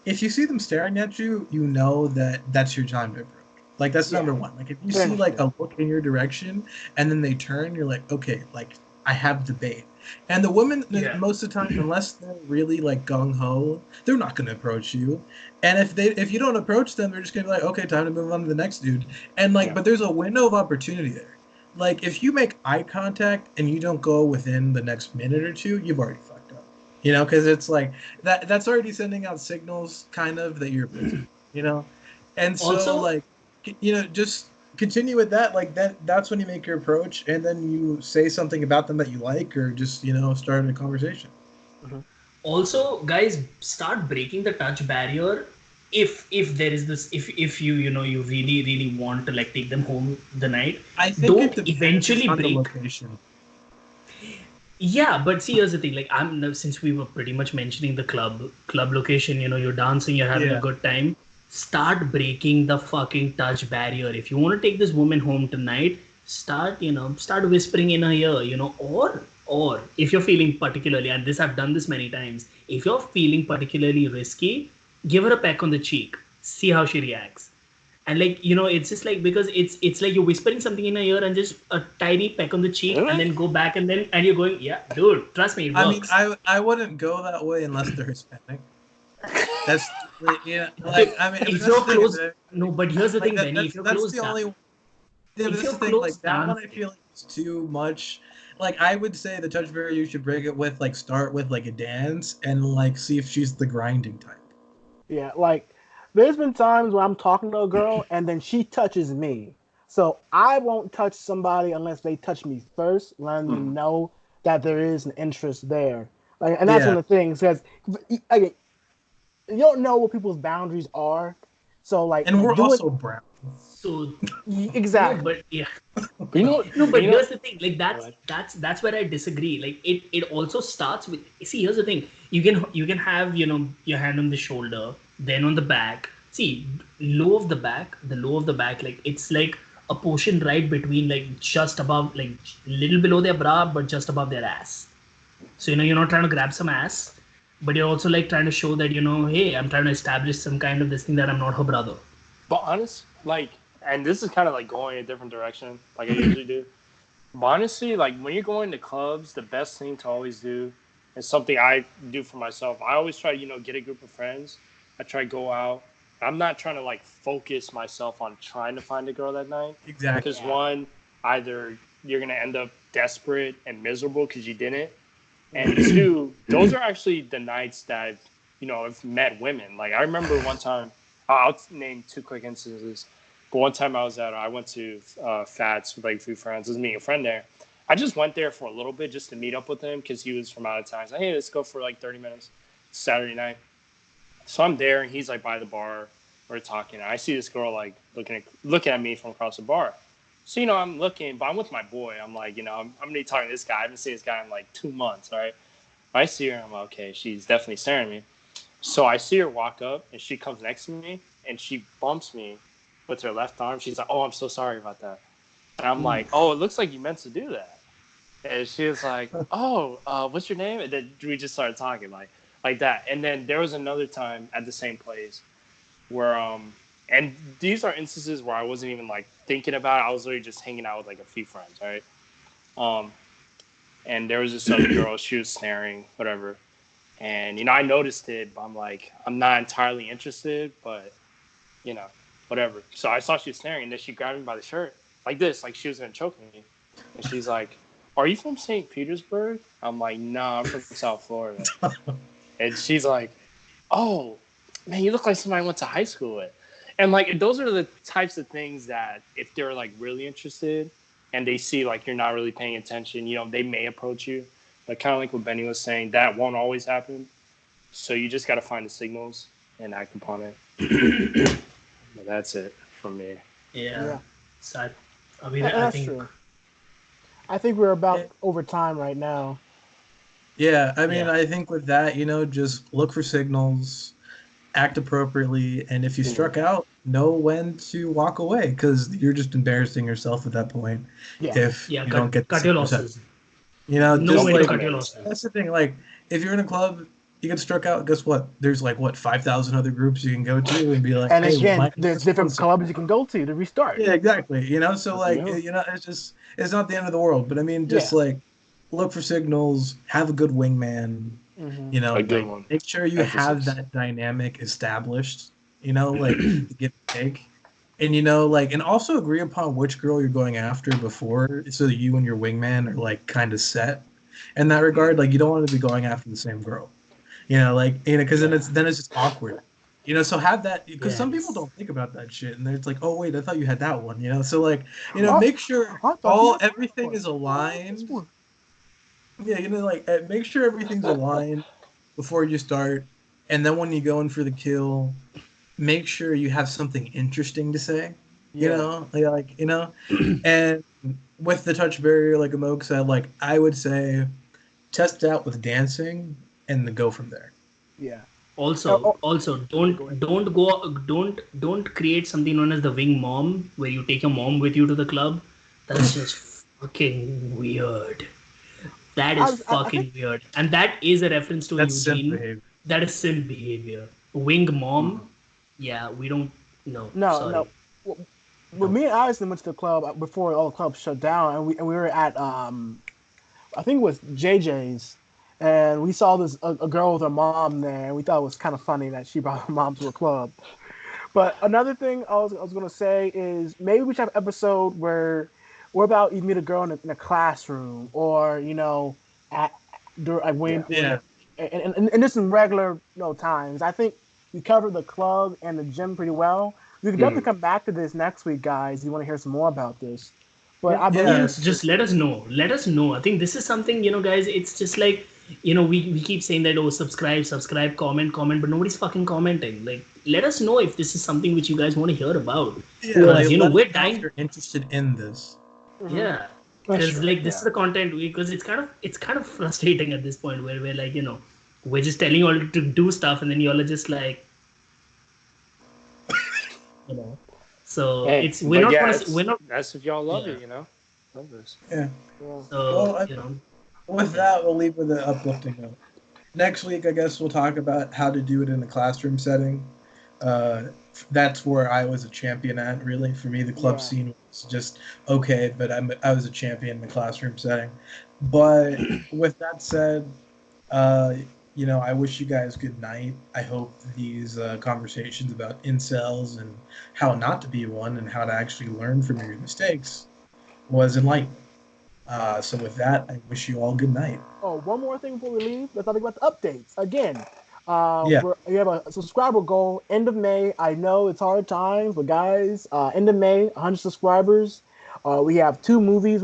if you see them staring at you, you know that that's your time to approach. Like that's number one. Like if you see like a look in your direction and then they turn, you're like, okay, like I have the bait. And the women, most of the time, unless they're really like gung ho, they're not going to approach you. And if you don't approach them, they're just going to be like, okay, time to move on to the next dude. And like, but there's a window of opportunity there. Like if you make eye contact and you don't go within the next minute or two, you've already fucked up. Because it's like that's already sending out signals kind of that you're busy, and so also, like, just continue with that. Like that's when you make your approach and then you say something about them that you like or just, start a conversation. Mm-hmm. Also, guys, start breaking the touch barrier. If there is this, if you you really want to like take them home the night, I think don't eventually break the location. Yeah, but see, here's the thing. Like, since we were pretty much mentioning the club location, you're dancing, you're having a good time. Start breaking the fucking touch barrier. If you want to take this woman home tonight, start whispering in her ear, or if you're feeling particularly, and I've done this many times, if you're feeling particularly risky, give her a peck on the cheek. See how she reacts. And like, it's just like, because it's like you're whispering something in her ear and just a tiny peck on the cheek and then go back and you're going, yeah, dude, trust me, it works. I mean, I wouldn't go that way unless they're Hispanic. That's like if you're close, no, but here's the thing, Benny, if you're close, that's the only. Yeah, but this is the thing, like that one, I feel like it's too much. Like I would say the touch barrier you should break it with, like start with like a dance and like see if she's the grinding type. Yeah, like there's been times where I'm talking to a girl and then she touches me. So I won't touch somebody unless they touch me first, letting them know that there is an interest there. Like, and that's one of the things, because again, you don't know what people's boundaries are. So like, and we're also brown. So exactly. No, but yeah. But here's the thing. Like that's where I disagree. Like it also starts with. See, here's the thing. You can have your hand on the shoulder, then on the back. See, the low of the back. Like it's like a portion right between, like just above, like little below their bra, but just above their ass. So you're not trying to grab some ass, but you're also like trying to show that hey, I'm trying to establish some kind of this thing that I'm not her brother. But honest, like. And this is kind of like going a different direction, like I usually do. But honestly, like when you're going to clubs, the best thing to always do is something I do for myself. I always try to, get a group of friends. I try to go out. I'm not trying to like focus myself on trying to find a girl that night. Exactly. Because one, either you're going to end up desperate and miserable because you didn't. And two, those are actually the nights that, I've met women. Like I remember one time, I'll name two quick instances. But one time I went to Fats with like a few friends. I was meeting a friend there. I just went there for a little bit just to meet up with him because he was from out of town. I was like, hey, let's go for like 30 minutes. Saturday night. So I'm there and he's like by the bar. We're talking. And I see this girl like looking at me from across the bar. So, I'm looking, but I'm with my boy. I'm like, I'm going to be talking to this guy. I haven't seen this guy in like 2 months, right? I see her. I'm like, okay, she's definitely staring at me. So I see her walk up, and she comes next to me, and she bumps me with her left arm. She's like, "Oh, I'm so sorry about that." And I'm like, "Oh, it looks like you meant to do that." And she was like, "Oh, what's your name?" And then we just started talking like that. And then there was another time at the same place where and these are instances where I wasn't even like thinking about it. I was literally just hanging out with like a few friends, right? And there was this other girl. She was staring, whatever. And I noticed it, but I'm like, I'm not entirely interested, but whatever. So I saw she was staring, and then she grabbed me by the shirt like this, like she was gonna choke me. And she's like, "Are you from St. Petersburg?" I'm like, "Nah, I'm from South Florida." And she's like, "Oh, man, you look like somebody I went to high school with." And like, those are the types of things that if they're like really interested and they see like you're not really paying attention, they may approach you. But kind of like what Benny was saying, that won't always happen. So you just got to find the signals and act upon it. But that's it from me. Yeah. So I mean, that's true. I think we're about over time right now. Yeah, I mean, I think with that, just look for signals, act appropriately, and if you struck out, know when to walk away, because you're just embarrassing yourself at that point. If you don't get cut your losses. Just like cut your losses. That's the thing. Like, if you're in a club, you get struck out. Guess what? There's like 5,000 other groups you can go to and be like, and again, there's different clubs you can go to restart. Yeah, exactly. So like, it's not the end of the world. But I mean, just like, look for signals. Have a good wingman. A good one. Make sure you have that dynamic established. Like give and take. And and also agree upon which girl you're going after before, so that you and your wingman are like kind of set in that regard. Like, you don't want to be going after the same girl, because then it's just awkward, So have that, because some people don't think about that shit, and it's like, oh wait, I thought you had that one, So like, make sure everything is aligned. Yeah, make sure everything's aligned before you start, and then when you go in for the kill, make sure you have something interesting to say, and with the touch barrier, like Amok said, like, I would say test it out with dancing and then go from there. Yeah. Also, don't create something known as the wing mom, where you take your mom with you to the club. That's just fucking weird. That is fucking weird, and that is a reference to Eugene. That is simp behavior. Wing mom. Yeah, we don't. No. No. Well, me and Addison went to the club before all the clubs shut down, and we were at I think it was JJ's, and we saw this a girl with her mom there, and we thought it was kind of funny that she brought her mom to a club. But another thing I was gonna say is maybe we should have an episode where what about you meet a girl in a classroom, or and just in regular times. I think we covered the club and the gym pretty well. We can definitely come back to this next week, guys. You want to hear some more about this? But I believe just let us know. Let us know. I think this is something, guys. It's just like, we keep saying that, subscribe, comment, but nobody's fucking commenting. Like, let us know if this is something which you guys want to hear about. Yeah, we're dying. If you're interested in this. Yeah, because this is the content, because it's kind of frustrating at this point where we're like, we're just telling you all to do stuff, and then you all are just like, So we're not. That's if y'all love it, Love this. Yeah. So with that, we'll leave with an uplifting note. Next week, I guess we'll talk about how to do it in a classroom setting. That's where I was a champion at, really. For me, the club scene was just okay, but I was a champion in the classroom setting. But with that said, I wish you guys good night. I hope these conversations about incels and how not to be one and how to actually learn from your mistakes was enlightening. So with that, I wish you all good night. Oh, one more thing before we leave. Let's talk about the updates. Again, we have a subscriber goal, end of May. I know it's hard times, but guys, end of May, 100 subscribers. We have 2 movies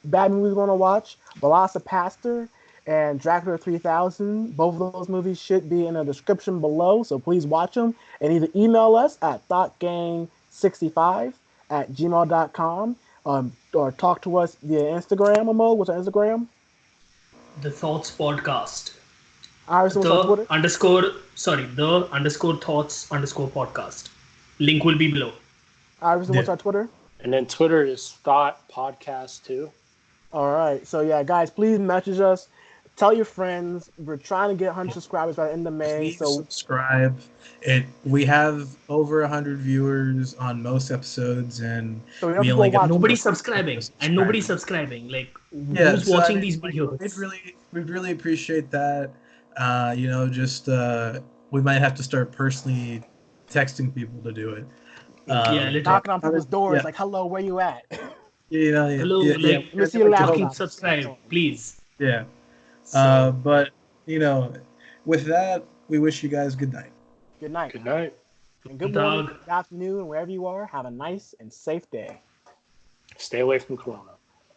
bad movies we're going to watch, Velocipastor and Dracula 3000. Both of those movies should be in the description below, so please watch them. And either email us at thoughtgang65@gmail.com or talk to us via Instagram. What's our Instagram? The Thoughts Podcast. Iris, what's on Twitter? The thoughts podcast. Link will be below. Iris, what's on Twitter? And then Twitter is Thought Podcast too. All right. So yeah, guys, please message us. Tell your friends. We're trying to get 100 subscribers by the end of May. Please subscribe. We have over 100 viewers on most episodes, and we only get nobody's subscribing. And nobody's subscribing. Like, who's watching these videos? We'd really appreciate that. We might have to start personally texting people to do it. Knocking on people's doors, like, hello, where you at? Hello, let me see your laptop. Subscribe, please. Yeah. But with that, we wish you guys good night. Good night. Good night. And good morning, good afternoon, wherever you are. Have a nice and safe day. Stay away from Corona.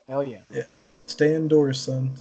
Hell yeah. Yeah. Stay indoors, son.